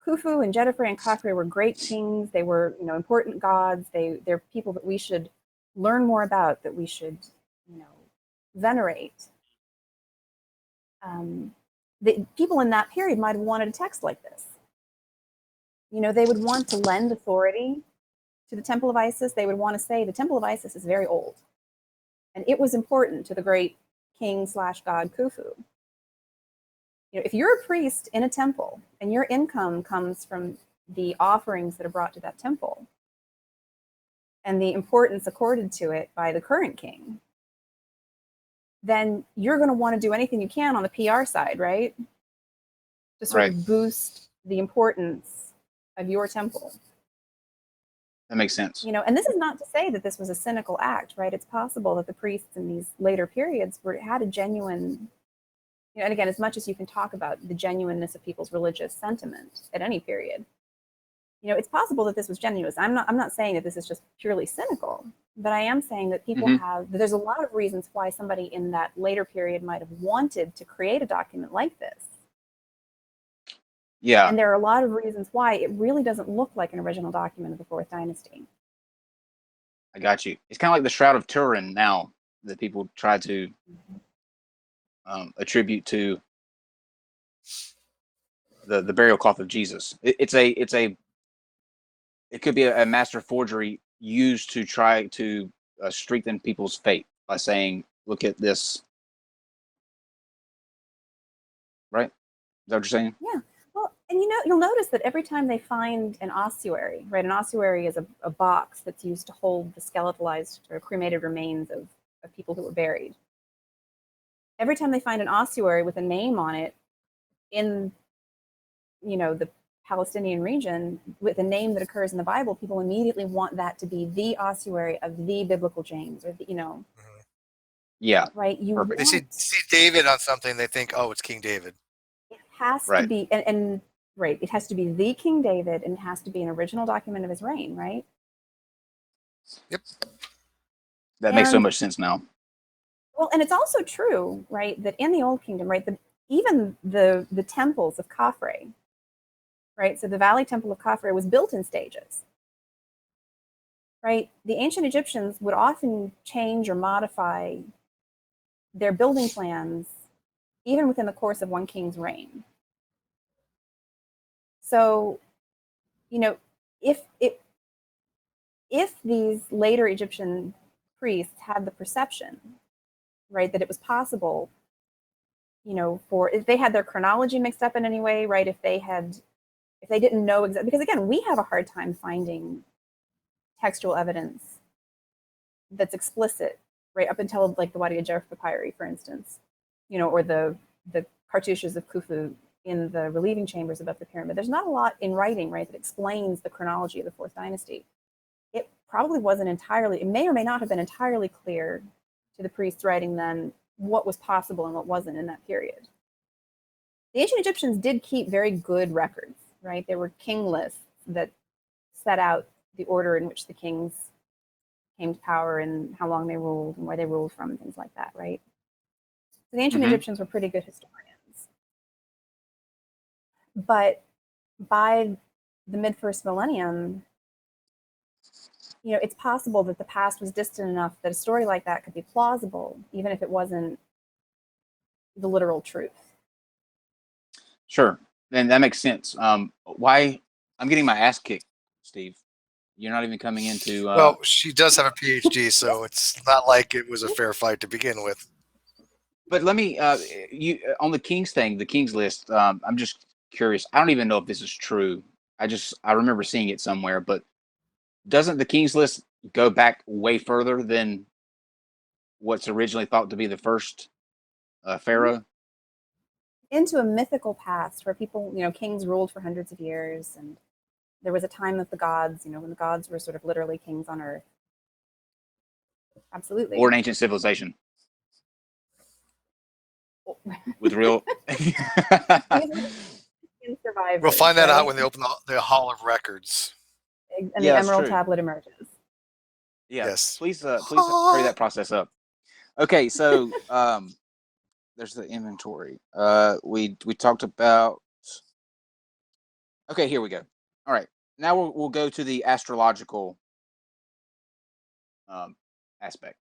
Khufu and Djedefre and Khafre were great kings. They were, important gods. They're people that we should learn more about, that we should, venerate. The people in that period might have wanted a text like this. They would want to lend authority to the Temple of Isis. They would want to say the Temple of Isis is very old, and it was important to the great king/god Khufu. If you're a priest in a temple and your income comes from the offerings that are brought to that temple and the importance accorded to it by the current king, then you're going to want to do anything you can on the PR side, right? To sort of boost the importance of your temple. That makes sense. And this is not to say that this was a cynical act, right? It's possible that the priests in these later periods had a genuine, and again, as much as you can talk about the genuineness of people's religious sentiment at any period, it's possible that this was genuine. I'm not saying that this is just purely cynical, but I am saying that people there's a lot of reasons why somebody in that later period might have wanted to create a document like this. Yeah. And there are a lot of reasons why it really doesn't look like an original document of the Fourth Dynasty. I got you. It's kind of like the Shroud of Turin now that people try to attribute to the burial cloth of Jesus. It could be a master forgery used to try to strengthen people's faith by saying, "Look at this." Right? Is that what you're saying? Yeah. Well, and you'll notice that every time they find an ossuary, right? An ossuary is a box that's used to hold the skeletalized or cremated remains of people who were buried. Every time they find an ossuary with a name on it in, the Palestinian region with a name that occurs in the Bible, people immediately want that to be the ossuary of the biblical James, or Yeah. right. They see David on something, they think, oh, it's King David. It has to be, and right, it has to be the King David, and it has to be an original document of his reign, right? Yep. That makes so much sense now. Well, and it's also true, right, that in the Old Kingdom, right, even the temples of Khafre, right, so the Valley Temple of Khafre was built in stages, right? The ancient Egyptians would often change or modify their building plans even within the course of one king's reign. So, if these later Egyptian priests had the perception, right, that it was possible, if they had their chronology mixed up in any way, right, if they didn't know exactly, because again, we have a hard time finding textual evidence that's explicit, right, up until like the Wadi Ajarf papyri, for instance, or the cartouches of Khufu in the relieving chambers above the pyramid. There's not a lot in writing, right, that explains the chronology of the Fourth Dynasty. It probably wasn't entirely, it may or may not have been entirely clear to the priests writing then what was possible and what wasn't in that period. The ancient Egyptians did keep very good records, right? There were king lists that set out the order in which the kings came to power and how long they ruled and where they ruled from and things like that, right? So the ancient Egyptians were pretty good historians. But by the mid-first millennium, it's possible that the past was distant enough that a story like that could be plausible, even if it wasn't the literal truth. Sure. Then that makes sense. Why I'm getting my ass kicked, Steve. You're not even coming into. Well, she does have a PhD, so it's not like it was a fair fight to begin with. But let me, you on the Kings thing, the Kings list. I'm just curious. I don't even know if this is true. I remember seeing it somewhere, but doesn't the Kings list go back way further than what's originally thought to be the first pharaoh? Into a mythical past where people, kings ruled for hundreds of years, and there was a time of the gods, when the gods were sort of literally kings on earth. Absolutely. Or an ancient civilization. with real. These are survivors, We'll find that out right? when they open the Hall of Records. And Yeah, the that's Emerald true. Tablet emerges. Yeah, Yes. please hurry that process up. Okay, so there's the inventory. We talked about. Okay, here we go. All right, now we'll go to the astrological aspect.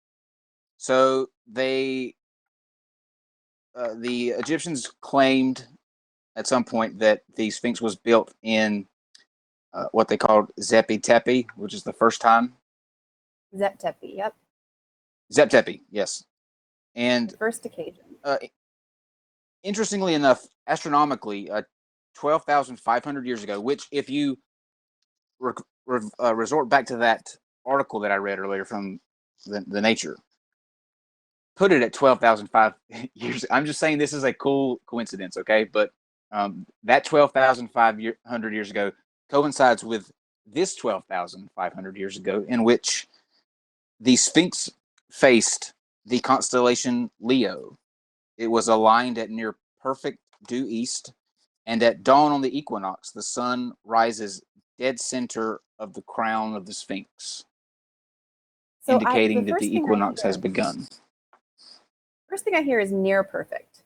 So the Egyptians claimed at some point that the Sphinx was built in what they called Zepi Tepi, which is the first time. Zep-Tepi, yep. Zep Tepi, yes. And The first occasion. Interestingly enough, astronomically, 12,500 years ago, which if you resort back to that article that I read earlier from the Nature, put it at 12,005 years. I'm just saying this is a cool coincidence, okay? But that 12,500 years ago coincides with this 12,500 years ago, in which the Sphinx faced the constellation Leo. It was aligned at near perfect due east, and at dawn on the equinox, the sun rises dead center of the crown of the Sphinx, So indicating the that first the thing I equinox has hear, begun. first thing I hear is near perfect.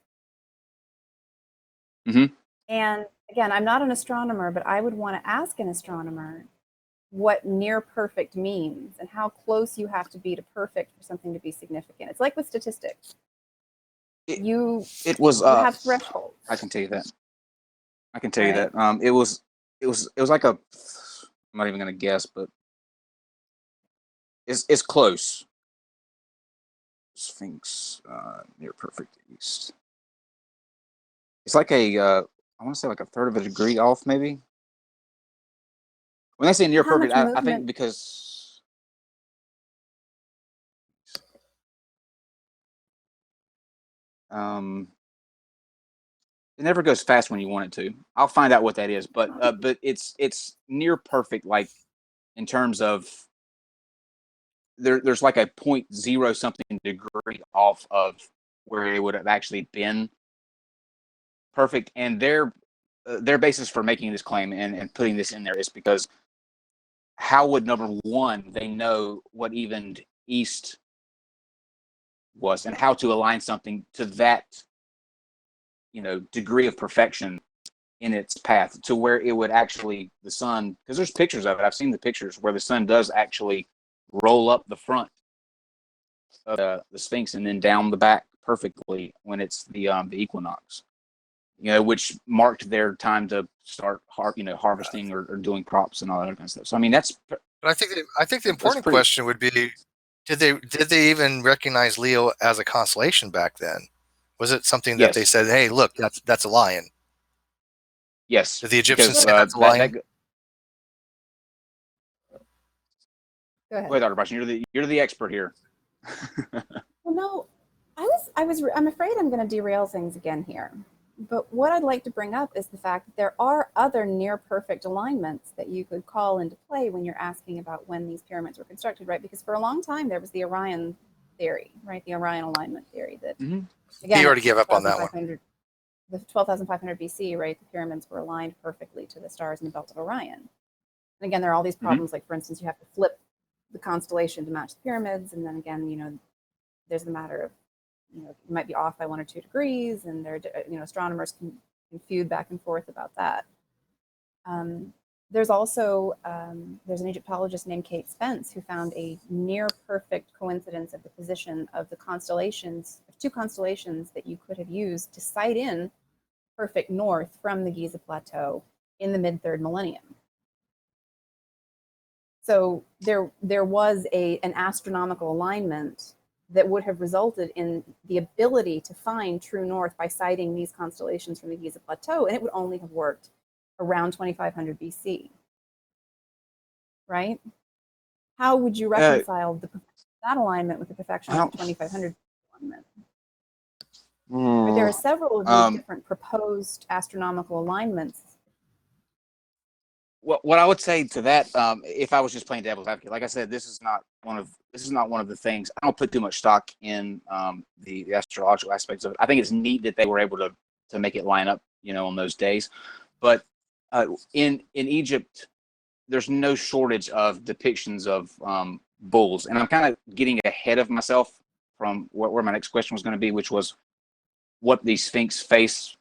Mm-hmm. And again, I'm not an astronomer, but I would want to ask an astronomer what near perfect means and how close you have to be to perfect for something to be significant. It's like with statistics. You have thresholds. I can tell you that. I can tell you that. It was like a. I'm not even gonna guess, but it's close. Sphinx near perfect east. It's like a. I want to say like a third of a degree off, maybe. When I say near How perfect, much I think movement? because it never goes fast when you want it to. I'll find out what that is, but it's near perfect, like in terms of there's like a 0.0 something degree off of where it would have actually been perfect, and their basis for making this claim and putting this in there is because how would number one they know what even east was and how to align something to that degree of perfection in its path to where it would actually the sun, because there's pictures of it, I've seen the pictures where the sun does actually roll up the front of the Sphinx and then down the back perfectly when it's the equinox, which marked their time to start harvesting or doing crops and all that kind of stuff. So I mean that's. But I think the important pretty. question would be, did they even recognize Leo as a constellation back then? Was it something that they said, "Hey, look, that's a lion"? Yes. Did the Egyptians say because that's a lion? Go ahead. Go ahead, Dr. Bryson. You're the expert here. Well, no, I'm afraid I'm going to derail things again here. But what I'd like to bring up is the fact that there are other near perfect alignments that you could call into play when you're asking about when these pyramids were constructed, right? Because for a long time there was the Orion theory, right? The Orion alignment theory that, again, He already gave up on that one. The 12,500 BC, right? The pyramids were aligned perfectly to the stars in the belt of Orion. And again, there are all these problems, like for instance, you have to flip the constellation to match the pyramids, and then again, there's the matter of, you might be off by 1 or 2 degrees, and there, astronomers can feud back and forth about that. There's also there's an Egyptologist named Kate Spence who found a near perfect coincidence of the position of the constellations, of 2 constellations that you could have used to sight in perfect north from the Giza Plateau in the mid-3rd millennium. So there was an astronomical alignment that would have resulted in the ability to find true north by sighting these constellations from the Giza Plateau, and it would only have worked around 2500 BC, right? How would you reconcile that alignment with the perfection of the 2500 alignment? There are several of these different proposed astronomical alignments. what I would say to that, if I was just playing devil's advocate, like I said, this is not one of the things. I don't put too much stock in the astrological aspects of it. I think it's neat that they were able to make it line up, on those days. But in Egypt, there's no shortage of depictions of bulls, and I'm kind of getting ahead of myself from where my next question was going to be, which was what the Sphinx face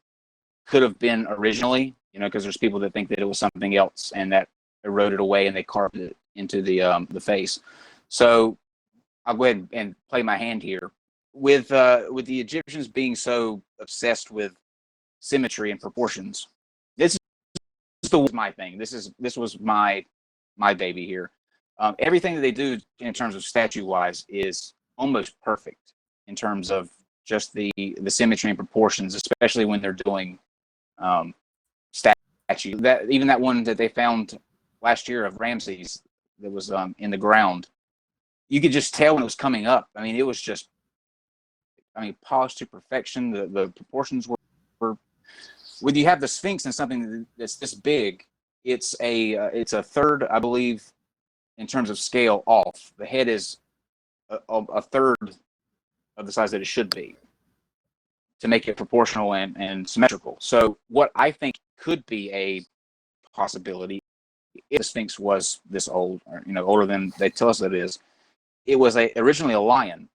could have been originally, because there's people that think that it was something else and that eroded away and they carved it into the face. So I'll go ahead and play my hand here with the Egyptians being so obsessed with symmetry and proportions. This is my thing. This was my baby here. Everything that they do in terms of statue wise is almost perfect in terms of just the symmetry and proportions, especially when they're doing statue. That one that they found last year of Ramses that was in the ground, you could just tell when it was coming up. I mean, it was just, polished to perfection. The proportions were when you have the Sphinx and something that's this big, it's a third, I believe, in terms of scale off. The head is a third of the size that it should be to make it proportional and symmetrical. So what I think could be a possibility if the Sphinx was this old, or older than they tell us it is, it was originally a lion,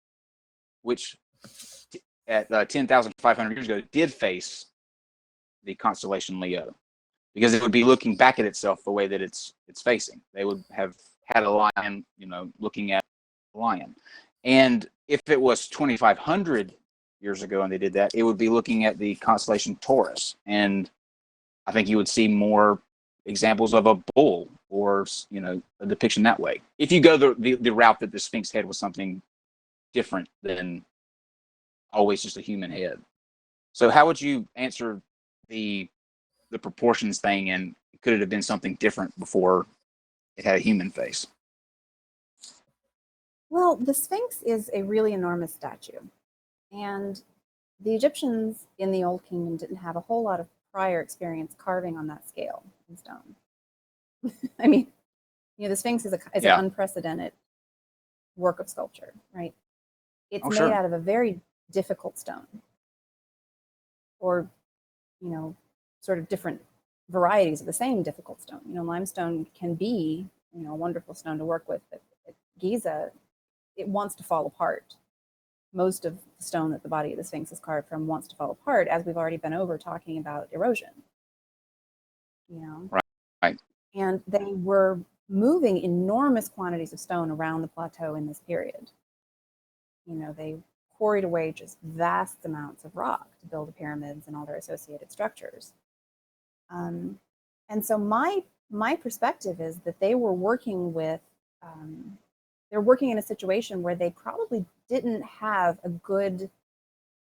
which at 10,500 years ago did face the constellation Leo, because it would be looking back at itself the way that it's facing. They would have had a lion, looking at a lion. And if it was 2,500 years ago and they did that, it would be looking at the constellation Taurus. And I think you would see more examples of a bull or, a depiction that way. If you go the route that the Sphinx head was something different than always just a human head. So how would you answer the proportions thing, and could it have been something different before it had a human face? Well, the Sphinx is a really enormous statue. And the Egyptians in the Old Kingdom didn't have a whole lot of prior experience carving on that scale in stone. I mean, the Sphinx is an unprecedented work of sculpture, right? It's made out of a very difficult stone, or, sort of different varieties of the same difficult stone. Limestone can be, a wonderful stone to work with, but at Giza, it wants to fall apart. Most of the stone that the body of the Sphinx is carved from wants to fall apart, as we've already been over talking about erosion. Right. And they were moving enormous quantities of stone around the plateau in this period. They quarried away just vast amounts of rock to build the pyramids and all their associated structures. And so my perspective is that they were working with, they're working in a situation where they probably didn't have a good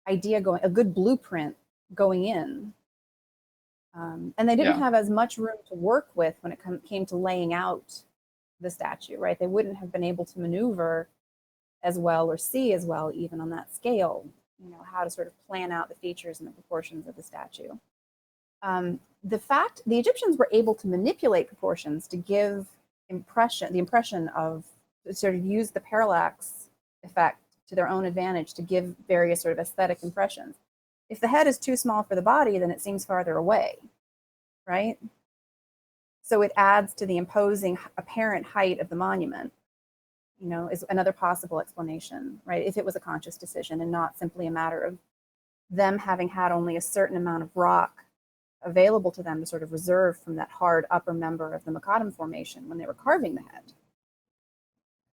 idea a good blueprint going in. And they didn't have as much room to work with when it came to laying out the statue, right? They wouldn't have been able to maneuver as well or see as well, even on that scale, how to sort of plan out the features and the proportions of the statue. The Egyptians were able to manipulate proportions to give the impression of, sort of use the parallax effect to their own advantage to give various sort of aesthetic impressions. If the head is too small for the body, then it seems farther away, right? So it adds to the imposing apparent height of the monument, is another possible explanation, right? If it was a conscious decision and not simply a matter of them having had only a certain amount of rock available to them to sort of reserve from that hard upper member of the macadam formation when they were carving the head.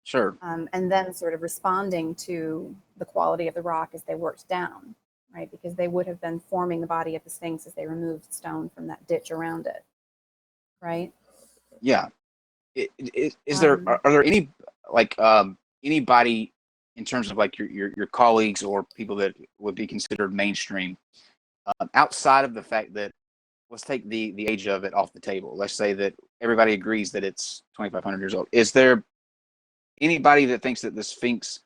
Sure. And then sort of responding to the quality of the rock as they worked down, right? Because they would have been forming the body of the Sphinx as they removed stone from that ditch around it, right? Yeah. Are there any anybody in terms of like your colleagues or people that would be considered mainstream, outside of the fact that, let's take the age of it off the table. Let's say that everybody agrees that it's 2,500 years old. Is there anybody that thinks that the Sphinx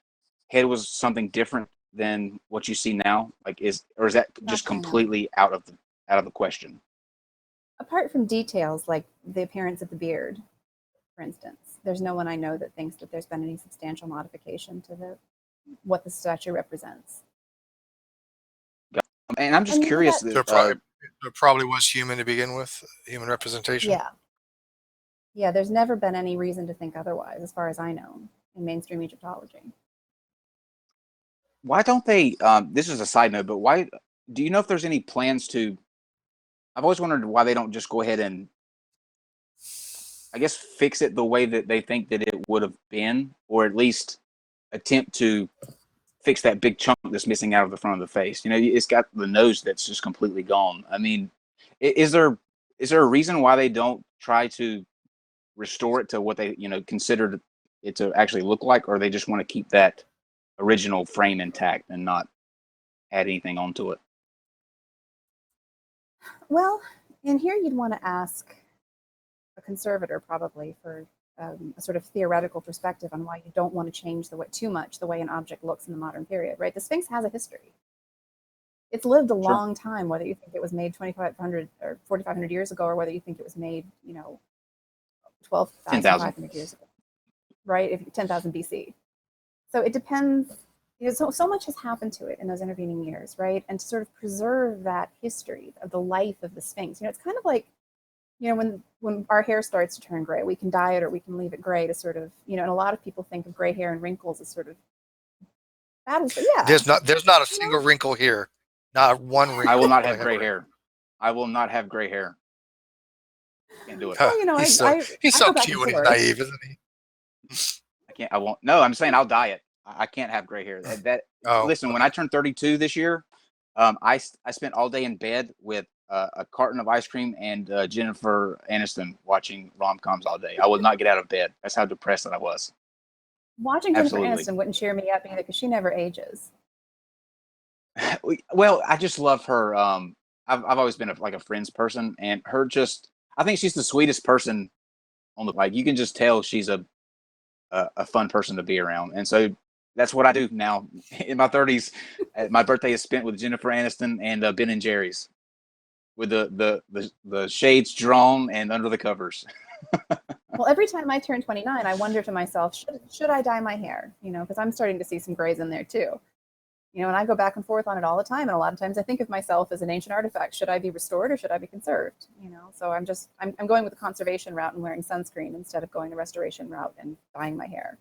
head was something different than what you see now? Or is that just completely out of the question? Apart from details like the appearance of the beard, for instance, there's no one I know that thinks that there's been any substantial modification to what the statue represents. And I'm just And curious So that it probably was human to begin with, human representation. yeah. Yeah, there's never been any reason to think otherwise, as far as I know, in mainstream Egyptology. why don't they? This is a side note, but why do you know if there's any plans to? I've always wondered why they don't just go ahead and, I guess, fix it the way that they think that it would have been, or at least attempt to fix that big chunk that's missing out of the front of the face. You know, it's got the nose that's just completely gone. I mean, is there a reason why they don't try to restore it to what they considered it to actually look like, or they just want to keep that original frame intact and not add anything onto it? Well, in here you'd want to ask a conservator probably for a sort of theoretical perspective on why you don't want to change too much the way an object looks in the modern period, right? The Sphinx has a history. It's lived a long time, whether you think it was made 2,500 or 4,500 years ago, or whether you think it was made, 12,500 years ago, right? If 10,000 BC. So it depends. So much has happened to it in those intervening years, right? And to sort of preserve that history of the life of the Sphinx, it's kind of like, when our hair starts to turn gray, we can dye it or we can leave it gray to sort of, and a lot of people think of gray hair and wrinkles as sort of bad. But yeah, There's not a single wrinkle here, not one wrinkle. I will not have gray hair. I will not have gray hair. Can't do it. Well, he's so cute when he's naive, isn't he? I can't. I won't. No, I'm saying I'll dye it. I can't have gray hair. Listen, when I turned 32 this year, I spent all day in bed with a carton of ice cream and Jennifer Aniston watching rom-coms all day. I would not get out of bed. That's how depressed that I was. Watching Jennifer Aniston wouldn't cheer me up either because she never ages. Well, I just love her. I've always been a Friends person, and her I think she's the sweetest person on the, you can just tell she's a fun person to be around. And so that's what I do now in my 30s. My birthday is spent with Jennifer Aniston and Ben and Jerry's, with the shades drawn and under the covers. Well, every time I turn 29, I wonder to myself, should I dye my hair? Because I'm starting to see some grays in there too. And I go back and forth on it all the time. And a lot of times I think of myself as an ancient artifact. Should I be restored or should I be conserved? So I'm going with the conservation route and wearing sunscreen instead of going the restoration route and dyeing my hair.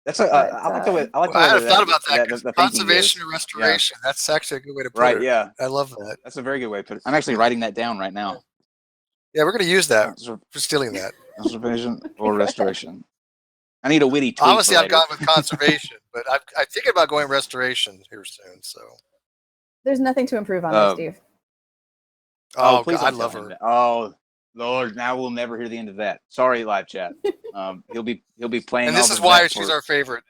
That's I like the way. I hadn't thought about that. Conservation and restoration. Yeah. That's actually a good way to put it. Right. Yeah. I love that. That's a very good way to put it. I'm actually writing that down right now. Yeah, we're going to use that. We're stealing that. Conservation or restoration. I need a witty tweet. Honestly, I've gone with conservation, but I'm thinking about going restoration here soon. So there's nothing to improve on there, Steve. Oh, please! I love her. Oh, Lord, now we'll never hear the end of that. Sorry, live chat. He'll be playing. And this is why she's our favorite.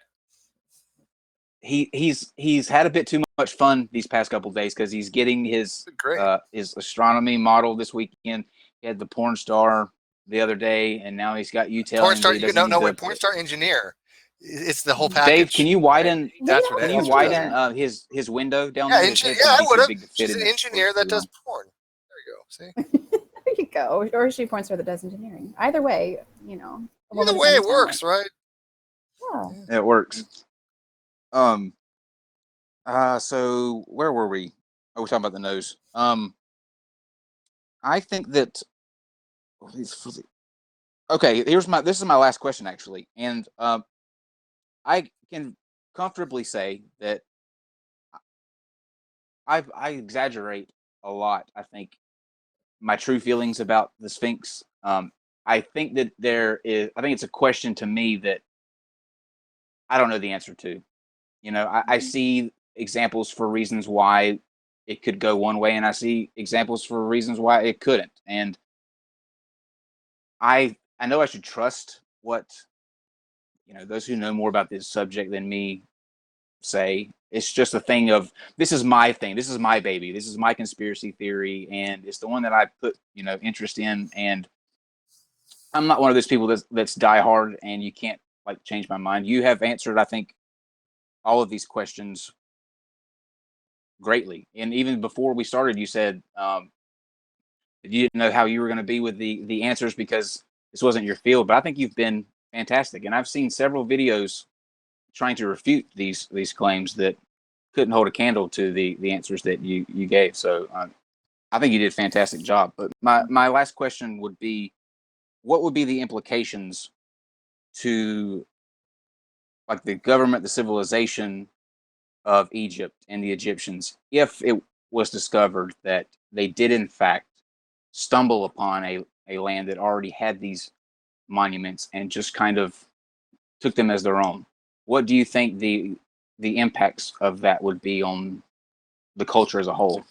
He's had a bit too much fun these past couple of days because he's getting his astronomy model this weekend. He had the porn star the other day, and now he's got you telling porn star. Porn star engineer. It's the whole package. Dave, can you widen? That's what. Can you widen his window down there? I would have. She's an engineer that does porn. There you go. See. There you go. Or is she a porn star that does engineering? Either way, Either way, it works, right? Yeah. It works. So where were we? Oh, we're talking about the nose. I think that. Okay, this is my last question actually, and I can comfortably say that I exaggerate a lot. I think my true feelings about the Sphinx. I think that I think it's a question to me that I don't know the answer to. I see examples for reasons why it could go one way, and I see examples for reasons why it couldn't. And I know I should trust what those who know more about this subject than me say. It's just a thing of, this is my thing, this is my baby, this is my conspiracy theory, and it's the one that I put interest in. And I'm not one of those people that's die hard and you can't change my mind. You have answered, I think, all of these questions greatly. And even before we started, you said You didn't know how you were going to be with the answers because this wasn't your field. But I think you've been fantastic, and I've seen several videos trying to refute these claims that couldn't hold a candle to the answers that you gave. So I think you did a fantastic job. But my last question would be, what would be the implications to like the government, the civilization of Egypt and the Egyptians if it was discovered that they did in fact stumble upon a land that already had these monuments and just kind of took them as their own? What do you think the impacts of that would be on the culture as a whole?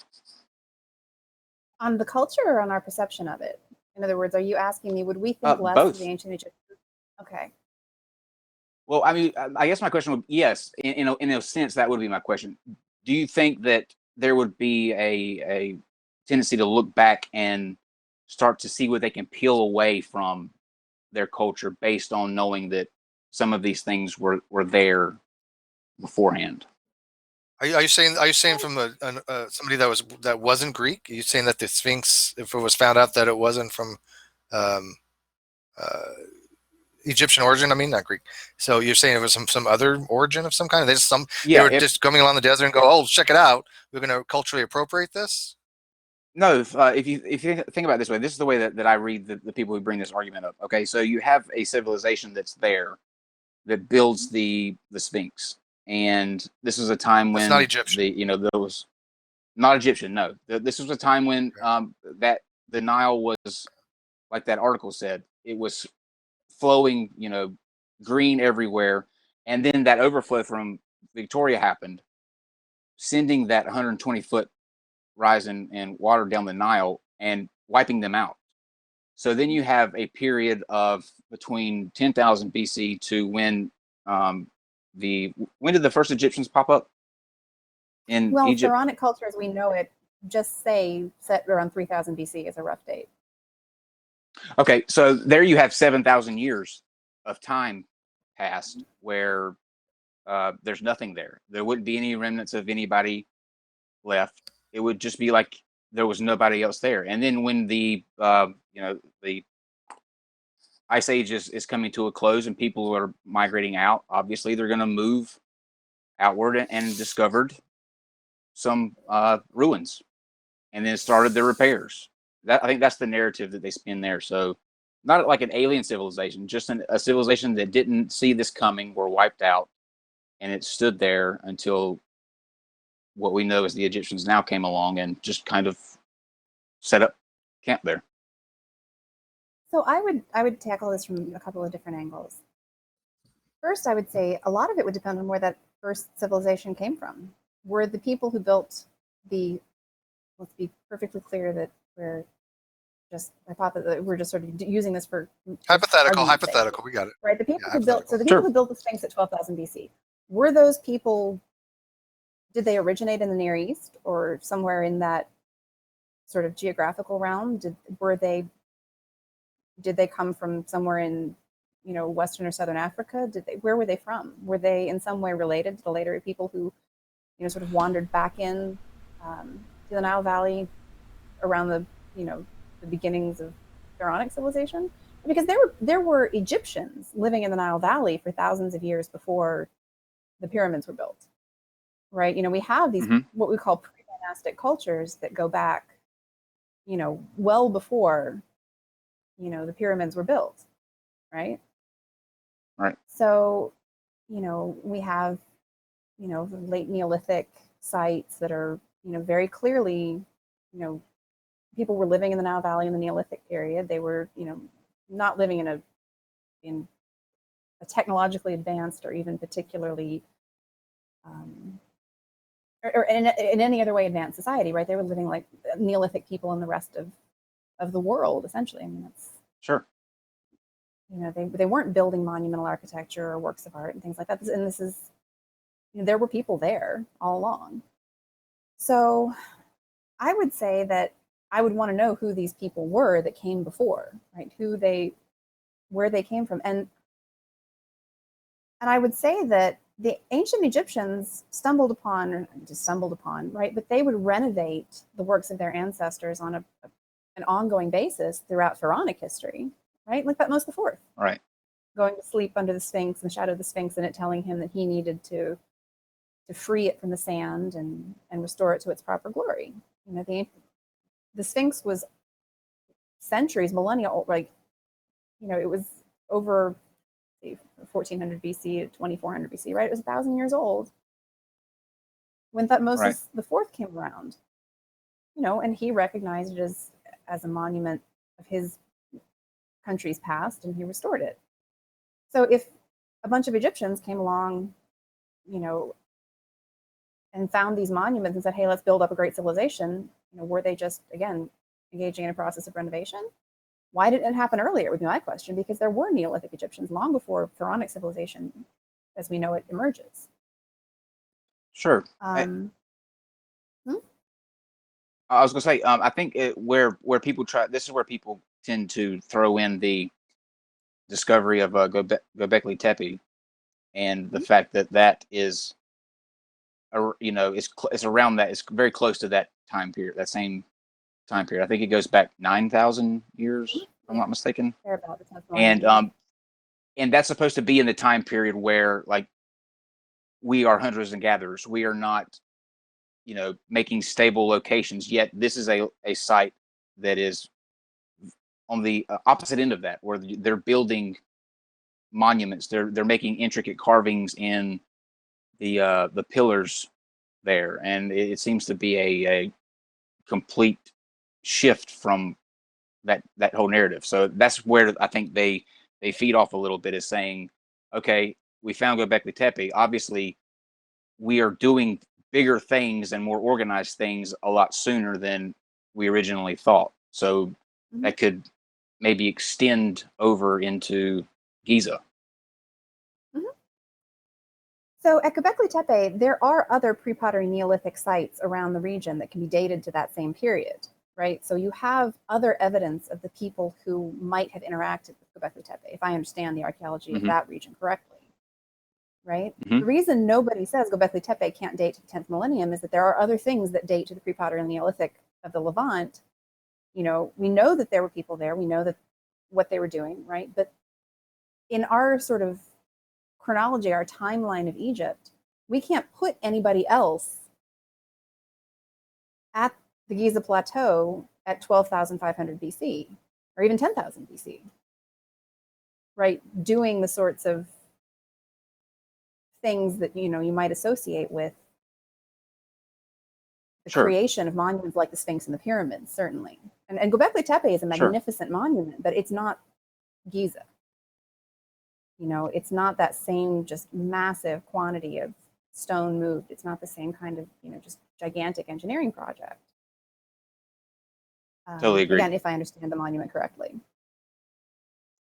On the culture or on our perception of it? In other words, are you asking me, would we think less Both. of the ancient Egyptians? Okay. Well, I mean, I guess my question would, yes, in a sense, that would be my question. Do you think that there would be a tendency to look back and start to see what they can peel away from their culture based on knowing that some of these things were there beforehand? Are you saying from somebody that wasn't Greek? Are you saying that the Sphinx, if it was found out that it wasn't from um, uh, Egyptian origin, I mean, not Greek. So you're saying it was some other origin of some kind? They were just coming along the desert and go, oh, check it out. We're going to culturally appropriate this. No, if you think about it this way, this is the way that I read the people who bring this argument up. Okay, so you have a civilization that's there that builds the Sphinx, and this is a time when It's not Egyptian. those not Egyptian. No, this was a time when that the Nile was, like that article said, it was flowing, green everywhere, and then that overflow from Victoria happened, sending that 120-foot rise in water down the Nile and wiping them out. So then you have a period of between 10,000 BC to when when did the first Egyptians pop up in Egypt? Pharaonic culture as we know it, just say set around 3000 BC is a rough date. Okay, so there you have 7,000 years of time passed where there's nothing there. There wouldn't be any remnants of anybody left. It would just be like there was nobody else there. And then when the ice age is coming to a close and people are migrating out, obviously they're going to move outward and discovered some ruins, and then started their repairs. I think that's the narrative that they spin there. So not like an alien civilization, just a civilization that didn't see this coming, were wiped out, and it stood there until what we know as the Egyptians now came along and just kind of set up camp there. So I would tackle this from a couple of different angles. First, I would say a lot of it would depend on where that first civilization came from. Were the people who built let's be perfectly clear that I thought that we're just sort of using this for hypothetical, sake. We got it. Right, the people who built the Sphinx at 12,000 BC, were those people, did they originate in the Near East or somewhere in that sort of geographical realm? Did they come from somewhere in Western or Southern Africa? Where were they from? Were they in some way related to the later people who sort of wandered back in to the Nile Valley around the beginnings of Pharaonic civilization? Because there were Egyptians living in the Nile Valley for thousands of years before the pyramids were built, right? We have these what we call pre-dynastic cultures that go back well before the pyramids were built, right? Right. So we have the late Neolithic sites that are very clearly people were living in the Nile Valley in the Neolithic period. They were not living in a technologically advanced or even particularly or in any other way advanced society, right? They were living like Neolithic people in the rest of the world, essentially. I mean, that's sure. They weren't building monumental architecture or works of art and things like that. And this is, there were people there all along. So I would say that I would want to know who these people were that came before, right? Where they came from. And I would say that the ancient Egyptians stumbled upon, right? But they would renovate the works of their ancestors on a an ongoing basis throughout pharaonic history, right? Like Thutmose IV, Right. going to sleep under the Sphinx, in the shadow of the Sphinx, and it telling him that he needed to free it from the sand and restore it to its proper glory. You know, the Sphinx was centuries, millennia old. Like, you know, it was over 1400 BC to 2400 BC, right? It was 1,000 years old when Thutmose IV came around. You know, and he recognized it as a monument of his country's past, and he restored it. So if a bunch of Egyptians came along, you know, and found these monuments and said, hey, let's build up a great civilization, you know, were they just, again, engaging in a process of renovation? Why didn't it happen earlier, would be my question, because there were Neolithic Egyptians long before pharaonic civilization as we know it emerges. Sure. Hmm? I was going to say, I think where people this is where people tend to throw in the discovery of Göbekli Tepe and the fact that that is, you know, it's around that, it's very close to that time period, that same time period. I think it goes back 9,000 years, if I'm not mistaken. And that's supposed to be in the time period where, like, we are hunters and gatherers. We are not, you know, making stable locations yet. This is a site that is on the opposite end of that, where they're building monuments. They're making intricate carvings in the pillars there, and it seems to be a complete shift from that whole narrative. So that's where I think they feed off a little bit, is saying, okay, we found Göbekli Tepe. Obviously, we are doing bigger things and more organized things a lot sooner than we originally thought. So that could maybe extend over into Giza. So at Göbekli Tepe, there are other pre-pottery Neolithic sites around the region that can be dated to that same period, right? So you have other evidence of the people who might have interacted with Göbekli Tepe, if I understand the archaeology of that region correctly, right? The reason nobody says Göbekli Tepe can't date to the 10th millennium is that there are other things that date to the pre-pottery Neolithic of the Levant. You know, we know that there were people there. We know that what they were doing, right? But in our sort of chronology, our timeline of Egypt, we can't put anybody else at the Giza Plateau at 12,500 BC or even 10,000 BC, right? Doing the sorts of things that, you know, you might associate with the creation of monuments like the Sphinx and the pyramids, certainly. And Göbekli Tepe is a magnificent monument, but it's not Giza. You know, it's not that same just massive quantity of stone moved. It's not the same kind of, you know, just gigantic engineering project. Totally agree. Again, if I understand the monument correctly.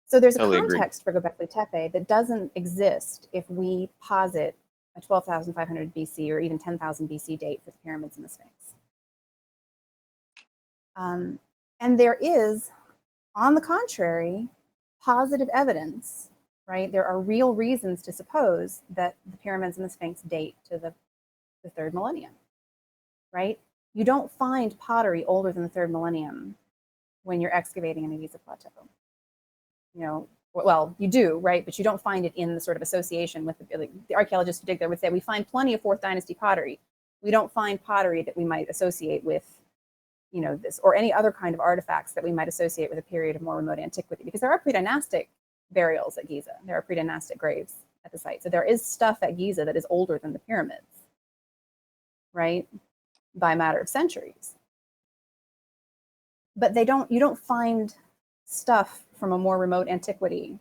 So there's a context for Göbekli Tepe that doesn't exist if we posit a 12,500 BC or even 10,000 BC date for the pyramids and the Sphinx. And there is, on the contrary, positive evidence, right? There are real reasons to suppose that the pyramids and the Sphinx date to the third millennium, right? You don't find pottery older than the third millennium when you're excavating in the Giza Plateau. You know, well, you do, right? But you don't find it in the sort of association with the archaeologists who dig there would say, we find plenty of fourth dynasty pottery. We don't find pottery that we might associate with, you know, this or any other kind of artifacts that we might associate with a period of more remote antiquity, because there are pre-dynastic burials at Giza. There are pre-dynastic graves at the site. So there is stuff at Giza that is older than the pyramids, right? By a matter of centuries. But you don't find stuff from a more remote antiquity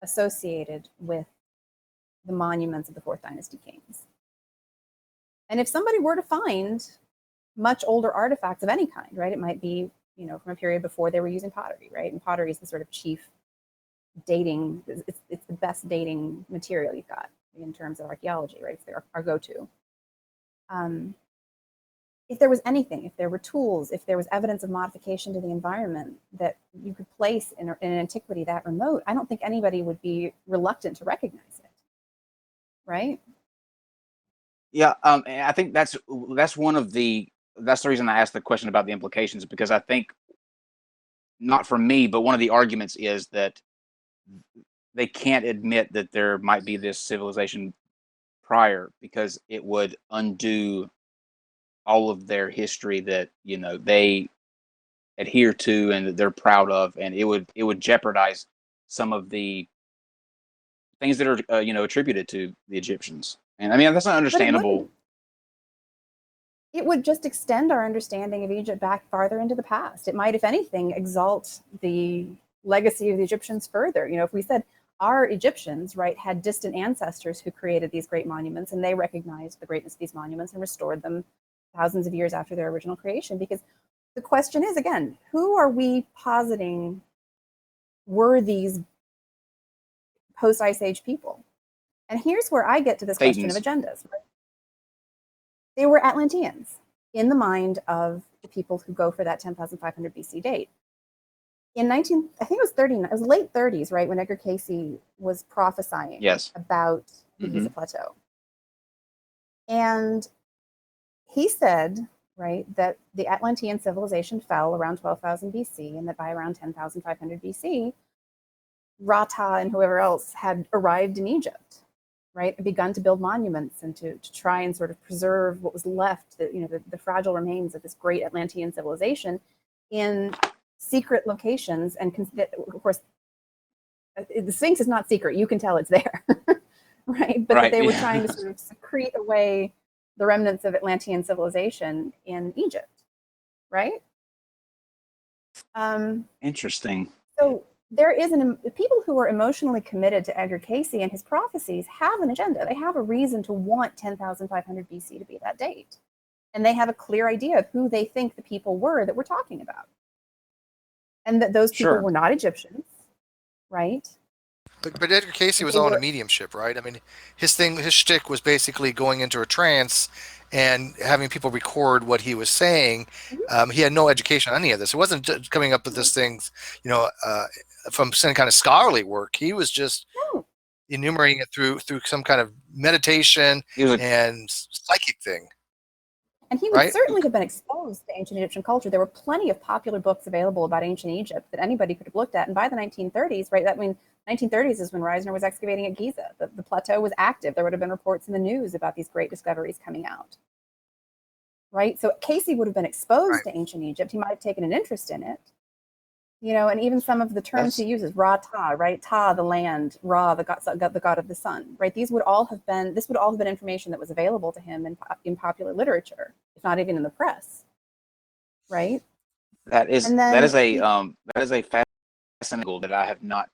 associated with the monuments of the fourth dynasty kings. And if somebody were to find much older artifacts of any kind, right? It might be, you know, from a period before they were using pottery, right? And pottery is the sort of chief dating, it's the best dating material you've got in terms of archaeology, right? It's our go-to. If there was anything, if there were tools, if there was evidence of modification to the environment that you could place in an antiquity that remote, I don't think anybody would be reluctant to recognize it, right? Yeah, and I think that's the reason I asked the question about the implications, because I think not from me, but one of the arguments is that they can't admit that there might be this civilization prior, because it would undo all of their history that, you know, they adhere to and that they're proud of, and it would jeopardize some of the things that are you know, attributed to the Egyptians. And I mean, that's not But it understandable. wouldn't. It would just extend our understanding of Egypt back farther into the past. It might, if anything, exalt the legacy of the Egyptians further. You know, if we said our Egyptians, right, had distant ancestors who created these great monuments, and they recognized the greatness of these monuments and restored them thousands of years after their original creation. Because the question is, again, who are we positing were these post-Ice Age people? And here's where I get to this question of agendas. Right? They were Atlanteans in the mind of the people who go for that 10,500 BC date. In I think it was late 30s, right, when Edgar Cayce was prophesying about the Giza Plateau. And he said, right, that the Atlantean civilization fell around 12,000 BC, and that by around 10,500 BC, Rata and whoever else had arrived in Egypt, right, and begun to build monuments and to try and sort of preserve what was left, the fragile remains of this great Atlantean civilization in secret locations. And of course, the Sphinx is not secret. You can tell it's there, right? But that they were trying to sort of secrete away the remnants of Atlantean civilization in Egypt, right? Interesting. So there is people who are emotionally committed to Edgar Cayce and his prophecies have an agenda. They have a reason to want 10,500 BC to be that date. And they have a clear idea of who they think the people were that we're talking about. And that those people were not Egyptians, right? But Edgar Cayce was all in a mediumship, right? I mean, his shtick was basically going into a trance and having people record what he was saying. He had no education on any of this. It wasn't coming up with these things, from some kind of scholarly work. He was just enumerating it through some kind of meditation and psychic thing. And he would certainly have been exposed to ancient Egyptian culture. There were plenty of popular books available about ancient Egypt that anybody could have looked at. And by the 1930s, right, 1930s is when Reisner was excavating at Giza. The plateau was active. There would have been reports in the news about these great discoveries coming out, right? So Cayce would have been exposed to ancient Egypt. He might have taken an interest in it, and even some of the terms he uses, Ra-Ta, right? Ta, the land, Ra, the god of the sun, right? This would all have been information that was available to him in popular literature, if not even in the press, right? That is a fascinating that I have not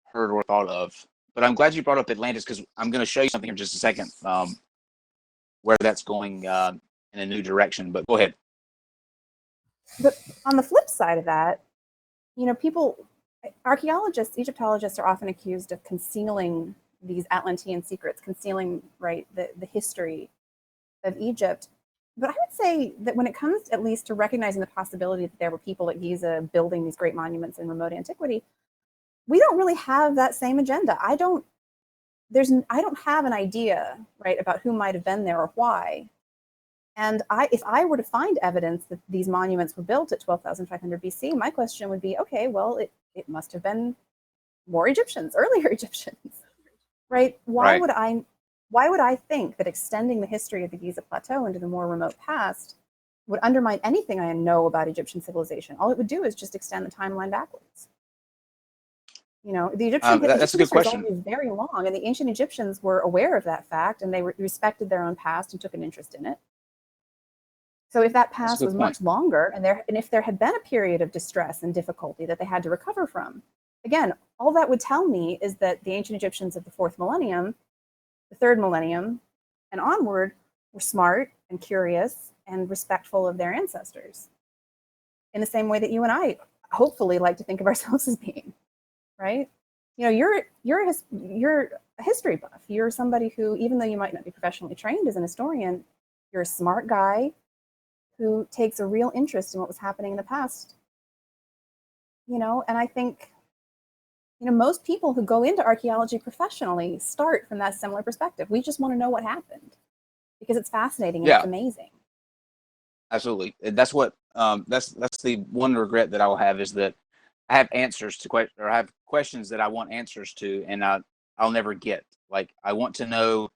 heard or thought of. But I'm glad you brought up Atlantis, because I'm going to show you something in just a second where that's going in a new direction. But go ahead. But on the flip side of that, archaeologists, Egyptologists are often accused of concealing these Atlantean secrets, concealing, right, the history of Egypt. But I would say that when it comes at least to recognizing the possibility that there were people at Giza building these great monuments in remote antiquity, we don't really have that same agenda. I don't have an idea, right, about who might have been there or why. And if I were to find evidence that these monuments were built at 12,500 BC, my question would be, okay, well, it must have been more Egyptians, earlier Egyptians, right? Why would I think that extending the history of the Giza Plateau into the more remote past would undermine anything I know about Egyptian civilization? All it would do is just extend the timeline backwards. The Egyptian history is always very long, and the ancient Egyptians were aware of that fact, and they respected their own past and took an interest in it. So if that past was much longer, and if there had been a period of distress and difficulty that they had to recover from, again, all that would tell me is that the ancient Egyptians of the 4th millennium, the 3rd millennium, and onward were smart and curious and respectful of their ancestors, in the same way that you and I hopefully like to think of ourselves as being, right? You're a history buff. You're somebody who, even though you might not be professionally trained as an historian, you're a smart guy who takes a real interest in what was happening in the past. And I think, most people who go into archaeology professionally start from that similar perspective. We just want to know what happened because it's fascinating and it's amazing. Absolutely. That's what that's the one regret that I will have, is that I have answers to questions, or I have questions that I want answers to, and I'll never get. Like, I want to know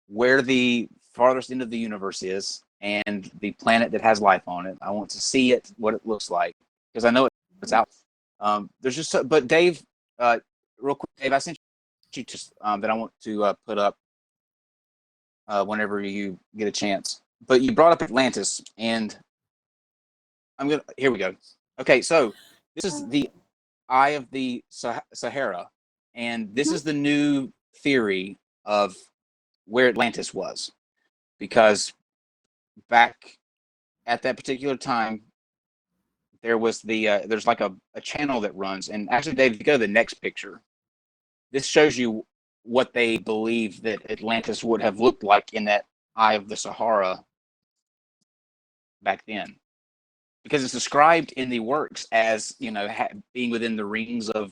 where the farthest end of the universe is and the planet that has life on it. I want to see it, what it looks like, because I know it's out. There's just but Dave, real quick, Dave, I sent you just that I want to put up whenever you get a chance. But you brought up Atlantis, and here we go. Okay, so this is the eye of the Sahara, and this is the new theory of where Atlantis was, because back at that particular time, there was there's like a channel that runs, and actually, Dave, if you go to the next picture, this shows you what they believe that Atlantis would have looked like in that eye of the Sahara back then, because it's described in the works as, you know, being within the rings of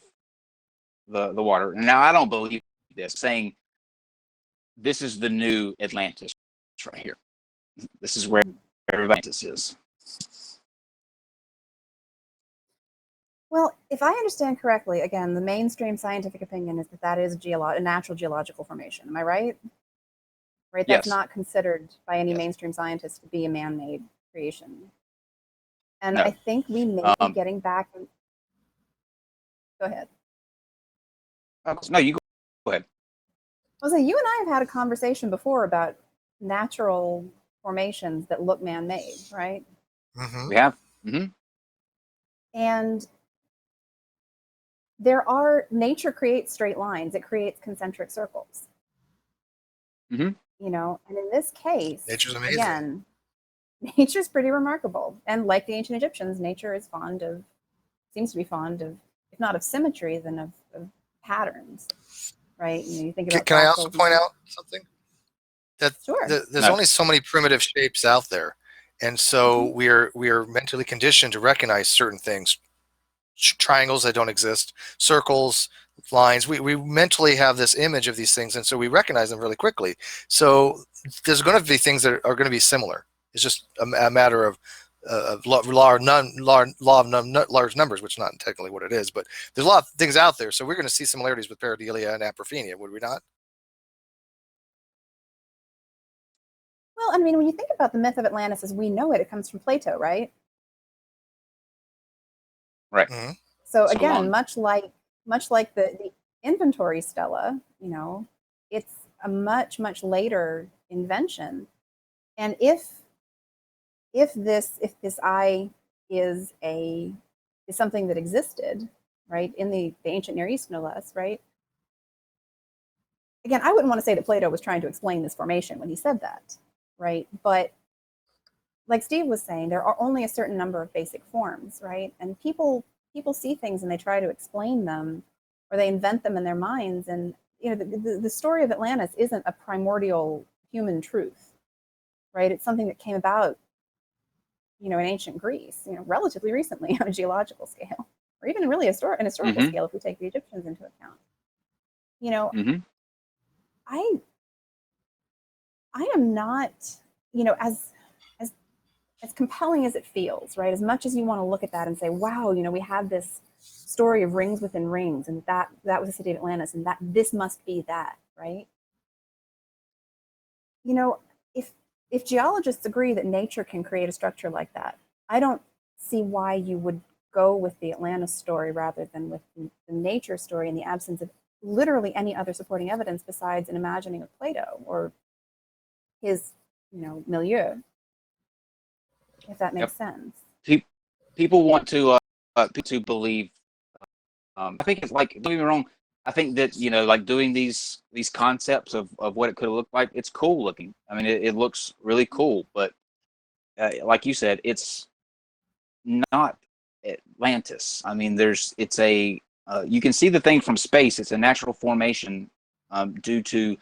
the water. And now I don't believe this, saying this is the new Atlantis right here. This is where Atlantis is. Well, if I understand correctly, again, the mainstream scientific opinion is that that is a natural geological formation. Am I right? Right? That's Yes. not considered by any Yes. mainstream scientists to be a man-made creation. And No. I think we may be getting back. Go ahead. No, you go ahead. I was saying, you and I have had a conversation before about natural formations that look man-made, right? Mm-hmm. We have. Mm-hmm. And nature creates straight lines. It creates concentric circles. Mm-hmm. You know, and in this case, Nature's amazing. again, nature's pretty remarkable. And like the ancient Egyptians, nature is seems to be fond of, if not of symmetry, then of patterns, right? You know, you think about. Can I also point out something? That Sure. There's only so many primitive shapes out there, and so we are mentally conditioned to recognize certain things. Triangles that don't exist, circles, lines. We mentally have this image of these things, and so we recognize them really quickly. So there's going to be things that are going to be similar. It's just a matter of law of large numbers, which is not technically what it is, but there's a lot of things out there. So we're going to see similarities with pareidolia and apophenia, would we not? Well, I mean, when you think about the myth of Atlantis as we know it, it comes from Plato, right? Right. Mm-hmm. So again, much like the inventory stela, you know, it's a much later invention. And if this eye is something that existed, right, in the ancient Near East, no less, right? Again, I wouldn't want to say that Plato was trying to explain this formation when he said that, right? But like Steve was saying, there are only a certain number of basic forms, right? And people see things and they try to explain them, or they invent them in their minds. And you know, the story of Atlantis isn't a primordial human truth, right? It's something that came about, you know, in ancient Greece, you know, relatively recently on a geological scale, or even really an historical scale if we take the Egyptians into account. You know, I am not, you know, as compelling as it feels, right? As much as you want to look at that and say, wow, you know, we have this story of rings within rings, and that was the city of Atlantis, and that this must be that, right? You know, if geologists agree that nature can create a structure like that, I don't see why you would go with the Atlantis story rather than with the nature story in the absence of literally any other supporting evidence besides an imagining of Plato or his, you know, milieu, if that makes sense. People want to believe. I think it's like, don't get me wrong, I think that, you know, like doing these concepts of what it could look like, it's cool looking. I mean, it looks really cool, but like you said, it's not Atlantis. I mean, you can see the thing from space. It's a natural formation due to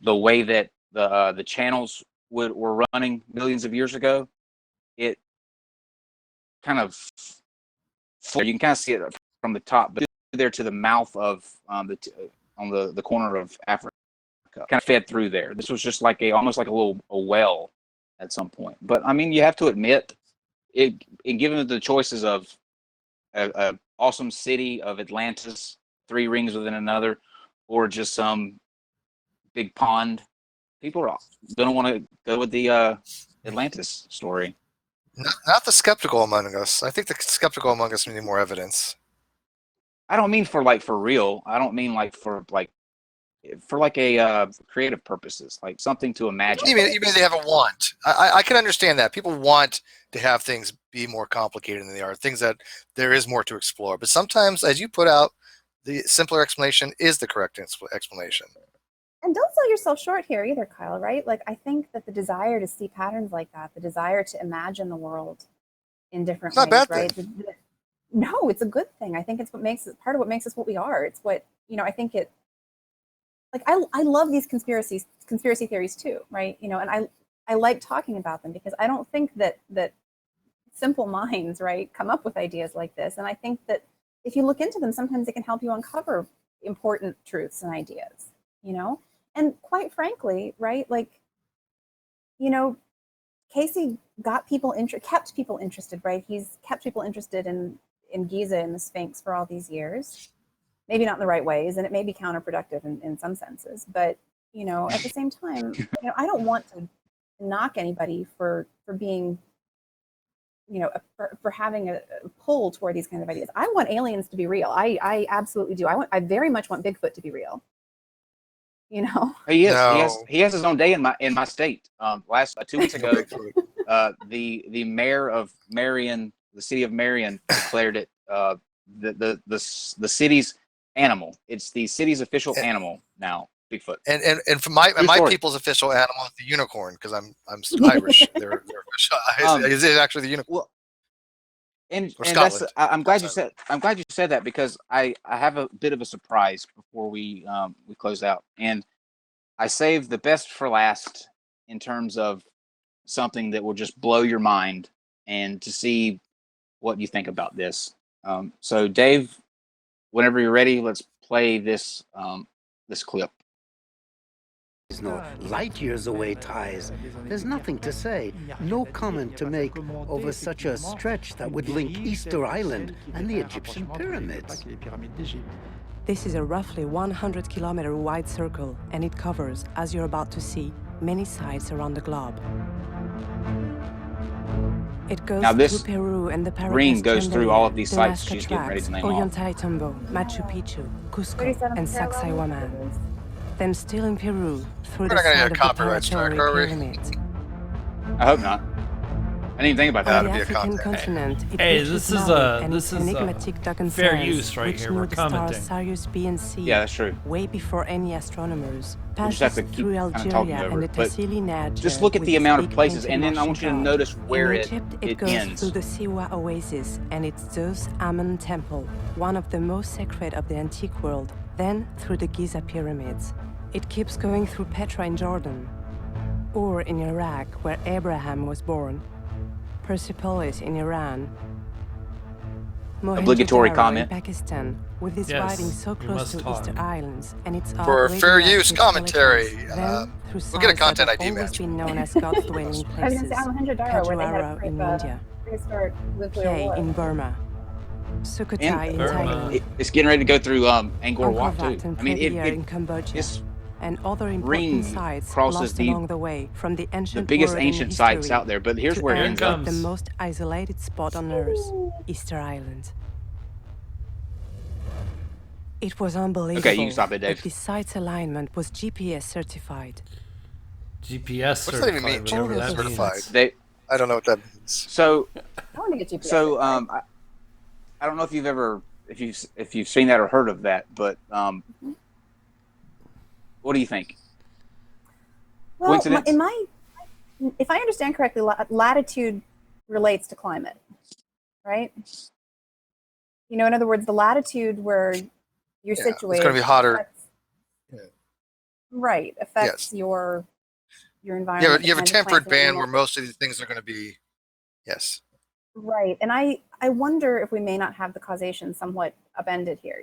the way that the channels were running millions of years ago. It kind of, you can kind of see it from the top, but there to the mouth of on the corner of Africa, kind of fed through there. This was just like almost like a well at some point. But I mean, you have to admit, given the choices of a awesome city of Atlantis, 3 rings within another, or just some big pond, people are going to want to go with the Atlantis story. Not the skeptical among us. I think the skeptical among us need more evidence. I don't mean for real. I don't mean for a creative purposes, like something to imagine. You mean they have a want? I can understand that. People want to have things be more complicated than they are, things that there is more to explore. But sometimes, as you put out, the simpler explanation is the correct explanation. And don't sell yourself short here either, Kyle, right? Like, I think that the desire to see patterns like that, the desire to imagine the world in different ways, bad right? thing. No, it's a good thing. I think it's part of what makes us what we are. It's what, I think it, like, I love these conspiracy theories too, right? And I like talking about them because I don't think that simple minds, right, come up with ideas like this. And I think that if you look into them, sometimes it can help you uncover important truths and ideas, And quite frankly, right, like, Casey kept people interested, right? He's kept people interested in Giza and the Sphinx for all these years. Maybe not in the right ways, and it may be counterproductive in some senses. But, at the same time, I don't want to knock anybody for being, for having a pull toward these kinds of ideas. I want aliens to be real. I absolutely do. I very much want Bigfoot to be real. He is. No. He has his own day in my state. Last 2 weeks ago, the mayor of Marion, the city of Marion, declared it the city's animal. It's the city's official animal now. Bigfoot. And for my people's official animal is the unicorn, because I'm Irish. Their official is actually the unicorn. Well, and I'm glad you said that, because I have a bit of a surprise before we close out, and I saved the best for last in terms of something that will just blow your mind, and to see what you think about this. So Dave, whenever you're ready, let's play this clip. No light years away ties. There's nothing to say, no comment to make over such a stretch that would link Easter Island and the Egyptian pyramids. This is a roughly 100-kilometer wide circle, and it covers, as you're about to see, many sites around the globe. It goes through Peru and the ring goes through all of these sites she's getting ready to name off. Ollantaytambo, Machu Picchu, Cusco, and Sacsayhuaman. Then still in Peru, through the side of the Paratory Pyramids. I hope not. I didn't even think about that. On the African continent, it this is enigmatic Dugan fair science, use right which here. knew We're the stars commenting. Sirius B and C Yeah, that's true. way before any astronomers. We'll just have Passes to keep through kind of talking Algeria over and the it. But Tassili Niger. just look at with the its amount of big places, painted and then I want you to Martian notice god. where In it Egypt, it goes ends. through the Siwa Oasis and its Zeus Ammon Temple, one of the most sacred of the antique world. Then through the Giza pyramids. It keeps going through Petra in Jordan, Ur in Iraq, where Abraham was born, Persepolis in Iran, Obligatory Mohenjo-daro comment. in Pakistan, with its Yes, riding so we close must to talk. Easter Islands and its For fair use radioactive commentary, skeletons. Then through we'll get a sites content that have ID always match. been known as God's dwelling I was going places. to say Mohenjo-daro, where they had Kajuraro in India, prehistoric nuclear Kay war. in Burma, Sukhothai in Burma. Thailand, It's getting ready to go through Angkor Angkor Wat Wat too. and I mean, Predated in Cambodia, this and other ring important sites crosses lost along the way from the ancient biggest world in ancient sites history out there. But here's to where it Earth, ends Here it up. comes. the most isolated spot on Earth, Easter Island. It was unbelievable. Okay, you can stop it, Dave. But the site's alignment was GPS certified. GPS What's that even mean? certified, whatever GPS that certified. means. I don't know what that means. So I want to get GPS. I don't know if you've seen that or heard of that, but what do you think? Well, Coincidence? if I understand correctly, latitude relates to climate, right? In other words, the latitude where you're situated. It's going to be hotter. Affects your environment. You have a the kinds of tempered plants and band animals. where most of these things are going to be. Yes. Right. And I wonder if we may not have the causation somewhat upended here.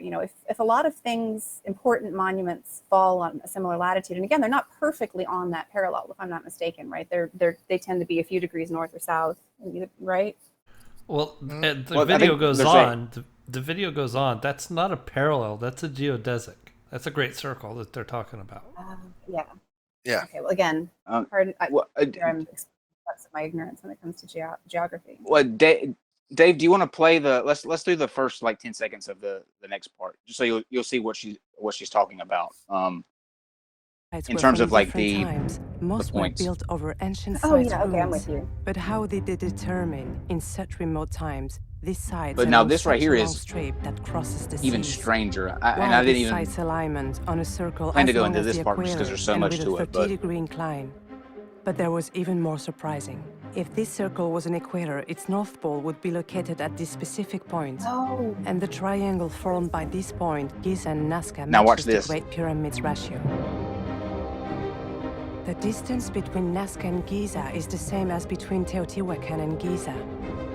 If a lot of things, important monuments, fall on a similar latitude, and again, they're not perfectly on that parallel, if I'm not mistaken, right? They tend to be a few degrees north or south, right? Well, the Well, I video think goes there's on. The video goes on. That's not a parallel. That's a geodesic. That's a great circle that they're talking about. Yeah. Yeah. Okay. Well, again, pardon. Well, I'm expressing my ignorance when it comes to geography. well, Dave, do you want to play the? Let's do the first like 10 seconds of the next part, just so you'll see what she's talking about. In terms of like the most were points. built over ancient sites. Oh yeah. Okay, I'm ruins. with you. But how did they determine in such remote times these sites? But now along this right such here a long is strip that crosses the even seas? stranger. And Why I didn't this even site's alignment on a circle plan to as go long into as this the part just because equator there's so and much with to a it. But 30-degree incline. But there was even more surprising. If this circle was an equator, its north pole would be located at this specific point. Oh. And the triangle formed by this point, Giza and Nazca, Now watch matches this. the Great Pyramids ratio. The distance between Nazca and Giza is the same as between Teotihuacan and Giza.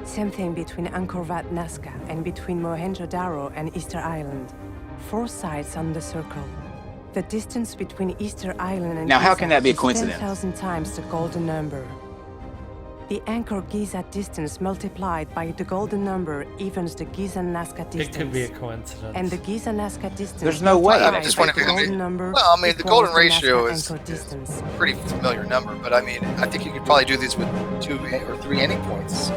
Same thing between Angkor Wat, Nazca, and between Mohenjo-Daro and Easter Island. 4 sites on the circle. The distance between Easter Island and Now, how Giza can that be a is coincidence? 10,000 times the golden number. The Angkor-Giza distance multiplied by the golden number evens the Giza-Nazca distance. It could be a coincidence. And the Giza-Nazca distance There's no way. multiplied I just by want the to be- golden number Well, I mean, the equals golden the ratio Nazca is Angkor distance. a pretty familiar number, but I mean, I think you could probably do these with 2 or 3 ending points.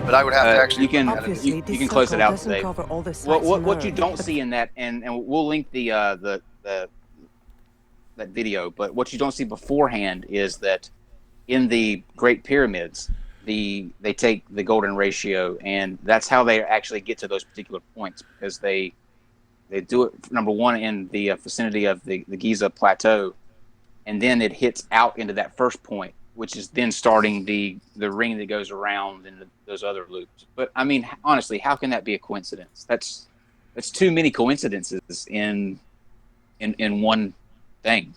But I would have to actually. you can Obviously, you this can close it circle out doesn't today. cover all the sites What on you Earth, don't but see in that, and we'll link the that video, but what you don't see beforehand is that in the Great Pyramids, they take the golden ratio, and that's how they actually get to those particular points, because they do it, number one, in the vicinity of the Giza plateau, and then it hits out into that first point, which is then starting the ring that goes around and those other loops. But I mean, honestly, how can that be a coincidence? That's too many coincidences in one thing.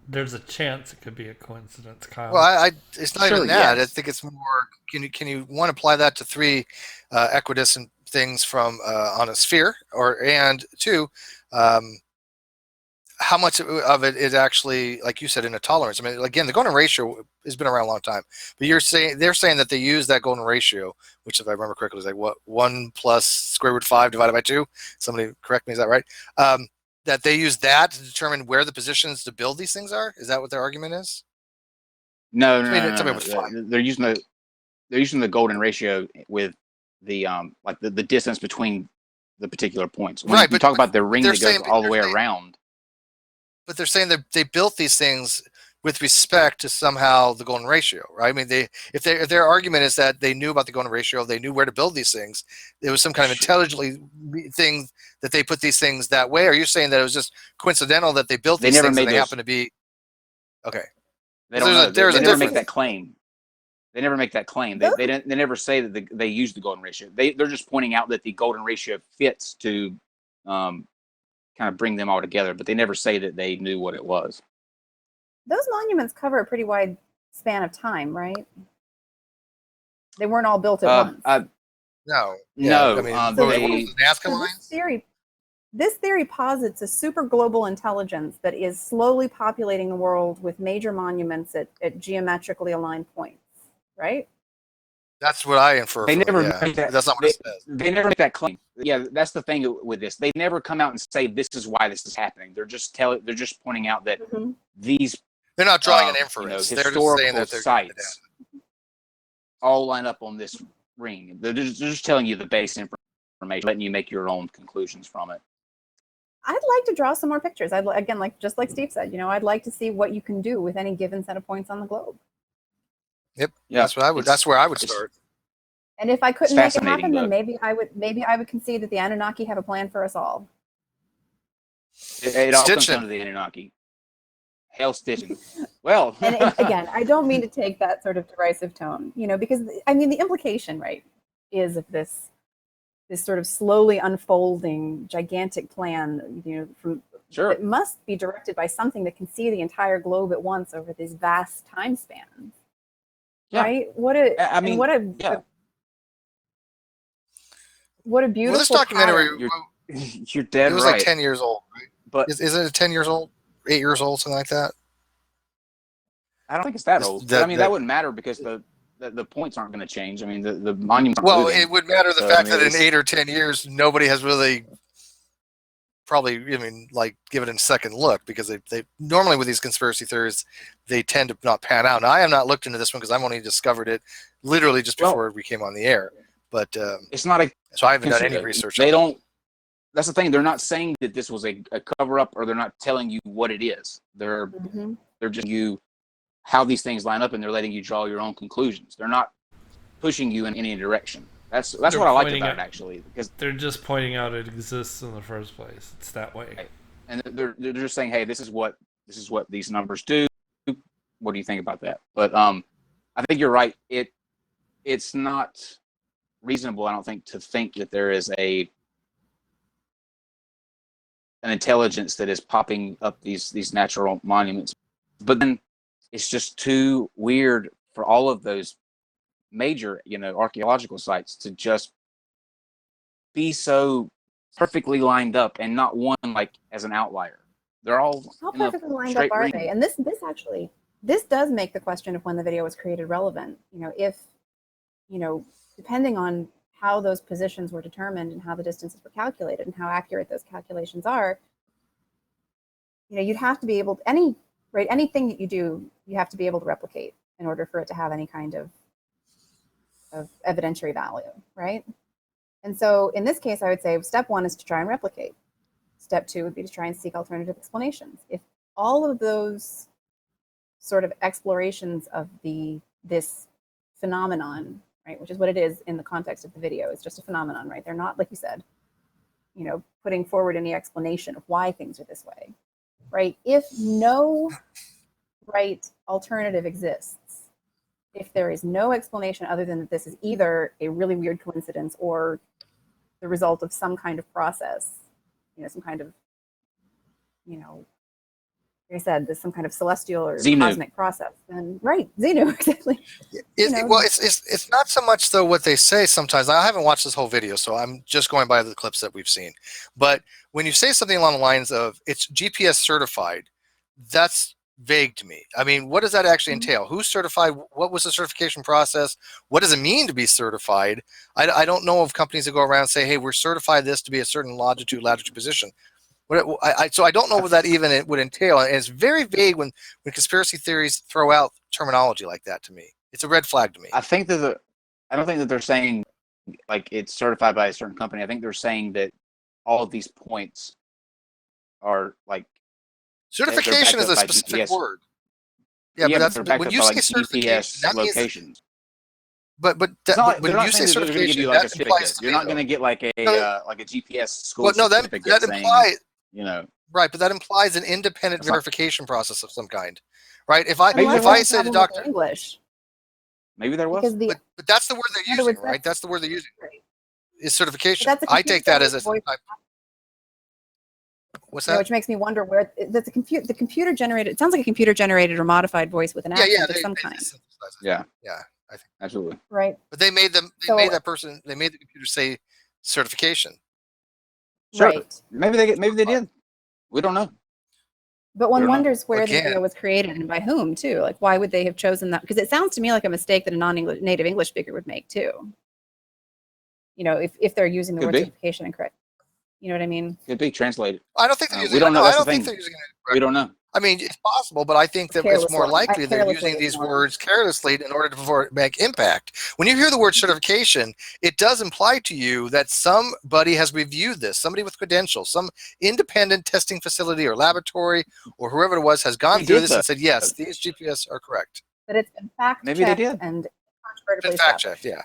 There's a chance it could be a coincidence, Kyle. Well, it's not Sure, even that. yes. I think it's more. Can you one apply that to 3 equidistant things from on a sphere, and 2, how much of it is actually, like you said, in a tolerance? I mean, again, the golden ratio has been around a long time, but they're saying that they use that golden ratio, which, if I remember correctly, is like what 1 plus square root 5 divided by 2. Somebody correct me, is that right? That they use that to determine where the positions to build these things are. Is that what their argument is? No. Tell me what's fine. They're using the golden ratio with the like the distance between the particular points. When Right, you but talk about the ring they're that goes saying- all the way they're saying- around. But they're saying that they built these things with respect to somehow the golden ratio, right? I mean, if their argument is that they knew about the golden ratio, they knew where to build these things, there was some kind of intelligently thing that they put these things that way. Are you saying that it was just coincidental that they built They these never things made and they those- happen to be okay? They don't know. there's They a never make difference. that claim. They never make that claim. They never say that they use the golden ratio. They're just pointing out that the golden ratio fits to kind of bring them all together, but they never say that they knew what it was. Those monuments cover a pretty wide span of time, right? They weren't all built at once. No, No, I mean, So what they- was the Nazca So lines? this theory posits a super global intelligence that is slowly populating the world with major monuments at geometrically aligned points, right? That's what I infer. They from it, never yeah. make that. That's not what it says. They never make that claim. Yeah, that's the thing with this. They never come out and say this is why this is happening. They're just pointing out that Mhm. these They're not drawing an inference. They're just historical saying that they're sites all line up on this ring. They're just telling you the base information, letting you make your own conclusions from it. I'd like to draw some more pictures. Again, just like Steve said, I'd like to see what you can do with any given set of points on the globe. Yep. Yeah, That's what I would. That's where I would it's- start. And if I couldn't It's make it fascinating, happen, then but- maybe I would concede that the Anunnaki have a plan for us all. It all comes Stitching. down to the Anunnaki. Hell stitching. Well, And again, I don't mean to take that sort of derisive tone, because I mean the implication, right, is of this sort of slowly unfolding gigantic plan, sure. that must be directed by something that can see the entire globe at once over these vast time spans. Yeah. Right? I mean, yeah. What a beautiful Well, this documentary, pattern. You're dead it was right. like 10 years old, right? But Isn't it 10 years old? 8 years old, something like that? I don't think it's that This- old. that- But I mean, that that- wouldn't matter because the the points aren't going to change. I mean, the monuments aren't Well, moving. it would matter the So, fact I mean, that in 8 or 10 years, nobody has really probably, I mean, like give it a second look, because they normally with these conspiracy theories, they tend to not pan out. Now, I have not looked into this one because I've only discovered it literally just before we came on the air. But it's not a. so I haven't done any research. They on don't. That's the thing. They're not saying that this was a cover up, or they're not telling you what it is. They're just you how these things line up, and they're letting you draw your own conclusions. They're not pushing you in any direction. That's what I like about it, actually, because they're just pointing out it exists in the first place. It's that way, right. And they're just saying, hey, this is what these numbers do. What do you think about that? But I think you're right. It's not reasonable, I don't think, to think that there is an intelligence that is popping up these natural monuments. But then it's just too weird for all of those major, archaeological sites to just be so perfectly lined up, and not one like as an outlier. They're all how perfectly lined up are they? And this does make the question of when the video was created relevant. If depending on how those positions were determined and how the distances were calculated and how accurate those calculations are, you'd have to be able to, anything that you do, you have to be able to replicate in order for it to have any kind of evidentiary value, right? And so in this case, I would say step one is to try and replicate. Step two would be to try and seek alternative explanations. If all of those sort of explorations of this phenomenon, right, which is what it is in the context of the video, it's just a phenomenon, right? They're not, like you said, putting forward any explanation of why things are this way, right? If no right alternative exists, if there is no explanation other than that this is either a really weird coincidence or the result of some kind of process, some kind of, like I said, there's some kind of celestial or cosmic process, then right, Xenu, exactly. Well, it's not so much though what they say sometimes. I haven't watched this whole video, so I'm just going by the clips that we've seen. But when you say something along the lines of it's GPS certified, that's vague to me. I mean, what does that actually entail? Who's certified? What was the certification process? What does it mean to be certified? I don't know of companies that go around and say, hey, we're certified this to be a certain latitude position. So I don't know what that even it would entail. And it's very vague when conspiracy theories throw out terminology like that to me. It's a red flag to me. I don't think that they're saying like it's certified by a certain company. I think they're saying that all of these points are like certification is a specific word. Yeah, but that's when you say certification, that locations. But when you say certification, you like that implies you're not going to get like a GPS school. Well, no, that implies right, but that implies an independent that's verification process of some kind, right? If I say to Dr. English, maybe there was, but that's the word they're using, right? That's the word they're using. Right. Is certification. I take that as a what's that? Which makes me wonder where that's the computer generated. It sounds like a computer generated or modified voice with an accent of some kind. Yeah, I think absolutely right. But they made the computer say certification. Sure. Right. Maybe they did. We don't know. But one wonders where the video was created and by whom too. Like, why would they have chosen that? Because it sounds to me like a mistake that a non-native English speaker would make too. If they're using the word certification incorrect. You know what I mean? Could be translated. I don't think they're using we don't know. I don't think they're using it correctly. We don't know. I mean, it's possible, but I think that it's more likely they're using these words carelessly in order to make impact. When you hear the word certification, it does imply to you that somebody has reviewed this, somebody with credentials, some independent testing facility or laboratory or whoever it was has gone through this and said, yes, these GPS are correct. But it's been fact-checked. Maybe they did. And been fact-checked, yeah.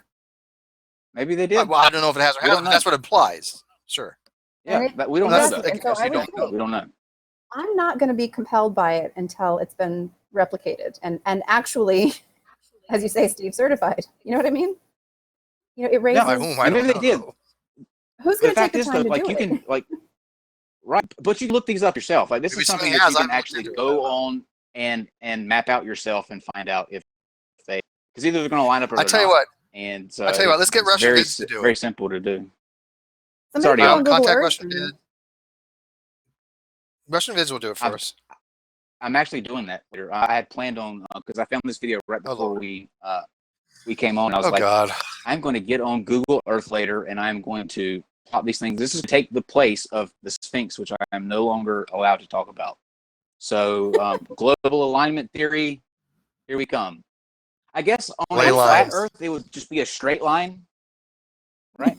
Maybe they did. Well, I don't know if it has or hasn't. That's what it implies. Sure. Yeah, but we don't know. We don't know. I'm not going to be compelled by it until it's been replicated and actually, as you say, Steve, certified. You know what I mean? It raises. Yeah, maybe they did. Who's going to take the time to do it? You can right, but you can look these up yourself. Like this is something that you can actually go on and map out yourself and find out if they, because either they're going to line up or I tell you what. And so I tell you what. Let's get Russian Vids to do it. Very simple to do. It's already on contact Russian Vids. Russian Vids will do it for us. I'm actually doing that later. I had planned on because I found this video right before we we came on. I was Oh like, God. I'm going to get on Google Earth later, and I'm going to plot these things. This is to take the place of the Sphinx, which I am no longer allowed to talk about. So, global alignment theory, here we come. I guess on Ley a flat lines. Earth, it would just be a straight line, right?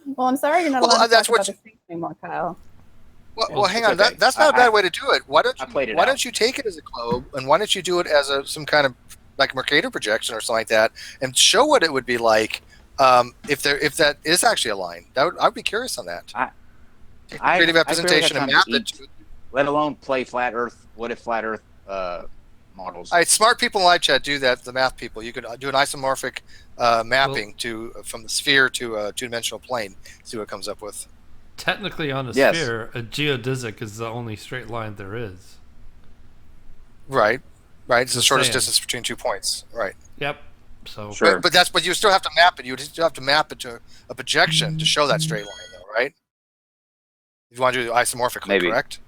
Well, I'm sorry you're not Well, allowed to that's talk about what the Sphinx anymore, Kyle. Well, hang It's on. okay. That's not a I bad way to do it. Why don't I played it Why out. don't you take it as a globe, and why don't you do it as some kind of like Mercator projection or something like that, and show what it would be like if that is actually a line. I'd be curious on that. Take the creative I barely have representation and time map to it. eat, let alone play flat Earth. What if flat Earth models? All right, smart people in live chat do that. The math people, you could do an isomorphic mapping from the sphere to a two-dimensional plane. See what it comes up with. Technically, on a Yes. sphere, a geodesic is the only straight line there is. Right. It's the Just shortest saying. distance between 2 points. Right. Yep. So Sure. But you still have to map it. You still have to map it to a projection to show that straight line, though, right? If you want to do it isomorphically, Maybe. correct?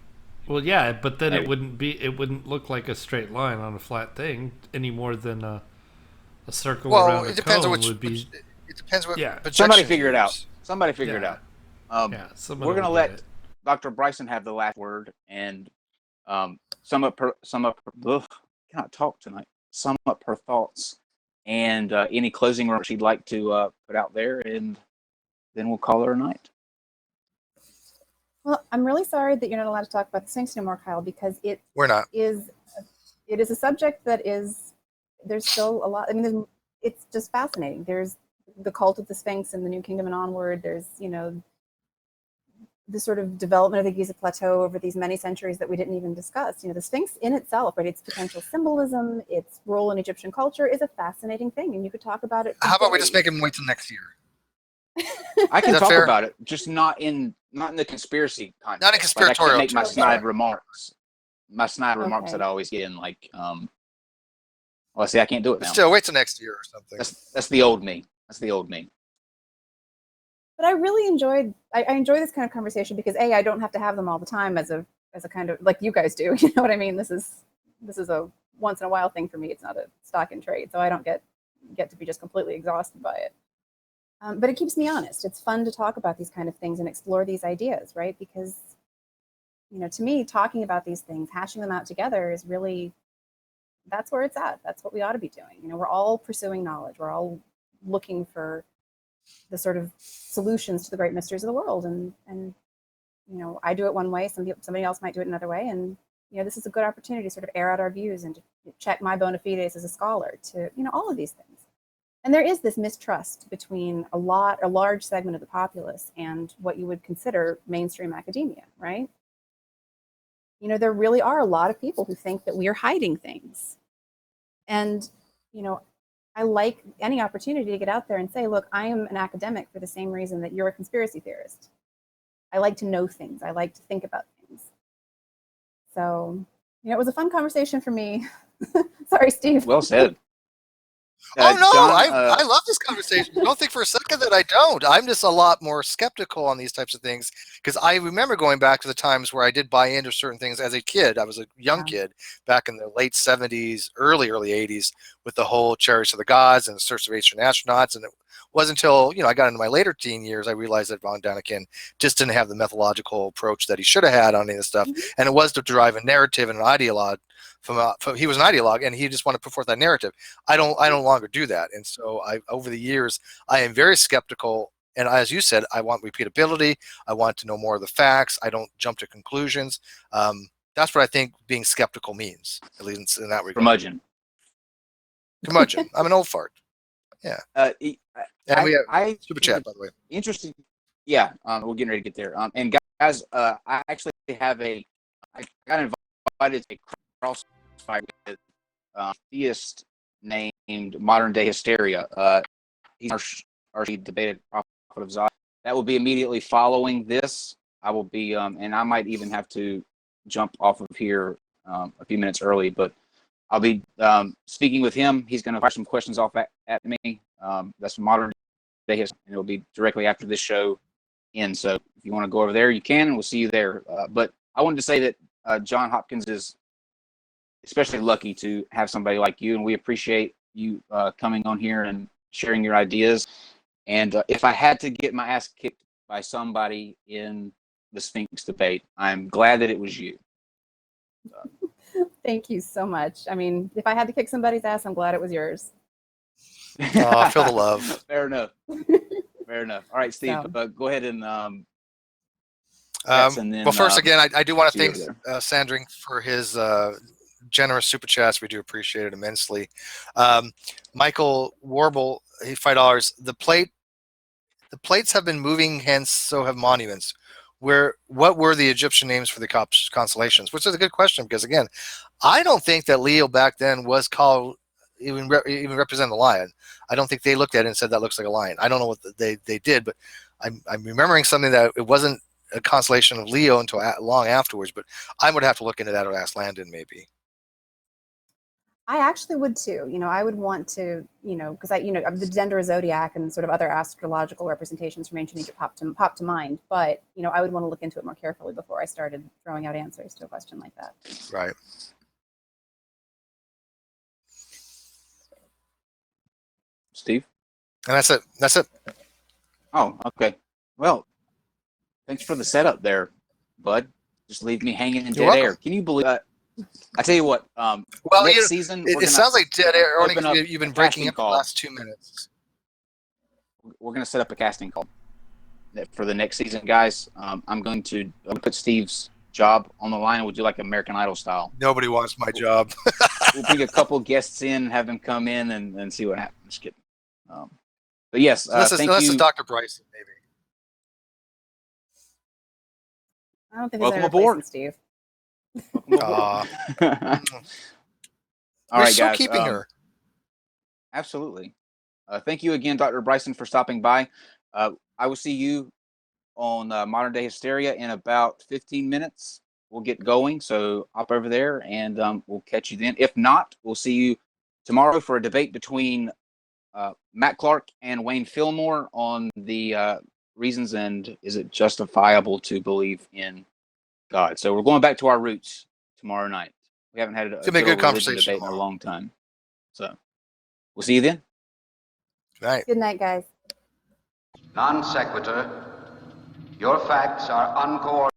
well, yeah, but then Maybe. it wouldn't look like a straight line on a flat thing any more than a circle Well, around it a depends on cone which. would be. It depends what Yeah. projection Somebody you figure it use. out. Somebody figure it Yeah. out. Yeah, someone We're going to will get let it. Dr. Bryson have the last word and sum up her, cannot talk tonight. Sum up her thoughts and any closing remarks she'd like to put out there, and then we'll call her a night. Well, I'm really sorry that you're not allowed to talk about the Sphinx anymore, Kyle, because We're not. is a subject that is, there's still a lot. I mean, it's just fascinating. There's the cult of the Sphinx and the New Kingdom and onward. There's, the sort of development of the Giza Plateau over these many centuries that we didn't even discuss. The Sphinx in itself, right? Its potential symbolism, its role in Egyptian culture is a fascinating thing, and you could talk about it. How about we just make him wait till next year? I can that talk fair? about it, just not in the conspiracy context. Not in Like, I conspiratorial can't make my terms. snide remarks. My snide remarks Okay. that I always get in, like, well, see, I can't do it But now. still, wait till next year or something. That's the old me. That's the old me. But I really enjoyed. I enjoy this kind of conversation because I don't have to have them all the time as a kind of like you guys do. You know what I mean? This is a once in a while thing for me. It's not a stock and trade, so I don't get to be just completely exhausted by it. But it keeps me honest. It's fun to talk about these kind of things and explore these ideas, right? Because to me, talking about these things, hashing them out together is really, that's where it's at. That's what we ought to be doing. We're all pursuing knowledge. We're all looking for the sort of solutions to the great mysteries of the world. And I do it one way, somebody else might do it another way. And, this is a good opportunity to sort of air out our views and to check my bona fides as a scholar to, all of these things. And there is this mistrust between a large segment of the populace and what you would consider mainstream academia, right? There really are a lot of people who think that we are hiding things. And, I like any opportunity to get out there and say, look, I am an academic for the same reason that you're a conspiracy theorist. I like to know things. I like to think about things. So, it was a fun conversation for me. Sorry, Steve. Well said. Oh no, John, I love this conversation. Don't think for a second that I don't. I'm just a lot more skeptical on these types of things because I remember going back to the times where I did buy into certain things as a kid. I was a young kid back in the late 70s, early 80s with the whole Chariots of the Gods and the Search of Ancient Astronauts. And it wasn't until I got into my later teen years I realized that Von Daniken just didn't have the methodological approach that he should have had on any of this stuff. Mm-hmm. And it was to derive a narrative and an ideologue. He was an ideologue and he just wanted to put forth that narrative. I no longer do that. And so over the years, I am very skeptical. And as you said, I want repeatability. I want to know more of the facts. I don't jump to conclusions. That's what I think being skeptical means, at least in that regard. Curmudgeon. I'm an old fart. Yeah. And we have super chat, by the way. Interesting. Yeah. We're getting ready to get there. And guys, I actually have I got invited to a crossfire with a theist named Modern Day Hysteria. He's our debated prophet of Zod. That will be immediately following this. I will be, and I might even have to jump off of here a few minutes early, but I'll be speaking with him. He's going to fire some questions off at me. That's Modern Day Hysteria, and it'll be directly after this show ends. So if you want to go over there, you can, and we'll see you there. But I wanted to say that John Hopkins is especially lucky to have somebody like you, and we appreciate you coming on here and sharing your ideas. And if I had to get my ass kicked by somebody in the Sphinx debate, I'm glad that it was you. Thank you so much. I mean, if I had to kick somebody's ass, I'm glad it was yours. Oh, I feel the love. Fair enough. Fair enough. All right, Steve, So. go ahead and well, first again, I do want to thank see you Sandring for his generous super chats. We do appreciate it immensely. Michael Warble, $5. The plates have been moving, hence so have monuments. What were the Egyptian names for the constellations? Which is a good question, because again, I don't think that Leo back then was called even represent the lion. I don't think they looked at it and said that looks like a lion. I don't know what they did, but I'm remembering something that it wasn't a constellation of Leo until long afterwards. But I would have to look into that or ask Landon maybe. I actually would too. I would want to, because the gender of zodiac and sort of other astrological representations from ancient Egypt pop to mind. But I would want to look into it more carefully before I started throwing out answers to a question like that. Right. Steve? And that's it. That's it. Oh, okay. Well, thanks for the setup there, bud. Just leave me hanging in dead air. Can you believe that? I tell you what. Well, next season, it sounds like dead air. You've been breaking up the last 2 minutes. We're going to set up a casting call for the next season, guys. I'm going to put Steve's job on the line, and we'll do like American Idol style. Nobody wants my job. We'll bring a couple guests in, have them come in, and see what happens. Just kidding. But yes, unless it's Dr. Bryson, maybe. I don't think welcome aboard, Steve. All We're right, still guys. keeping her. Absolutely. Thank you again, Dr. Bryson, for stopping by. I will see you on Modern Day Hysteria in about 15 minutes. We'll get going, so hop over there, and we'll catch you then. If not, we'll see you tomorrow for a debate between Matt Clark and Wayne Fillmore on the reasons and is it justifiable to believe in God. So we're going back to our roots tomorrow night. We haven't had a good conversation debate in a long time. So we'll see you then. Right. Good night, guys. Non sequitur. Your facts are uncoordinated.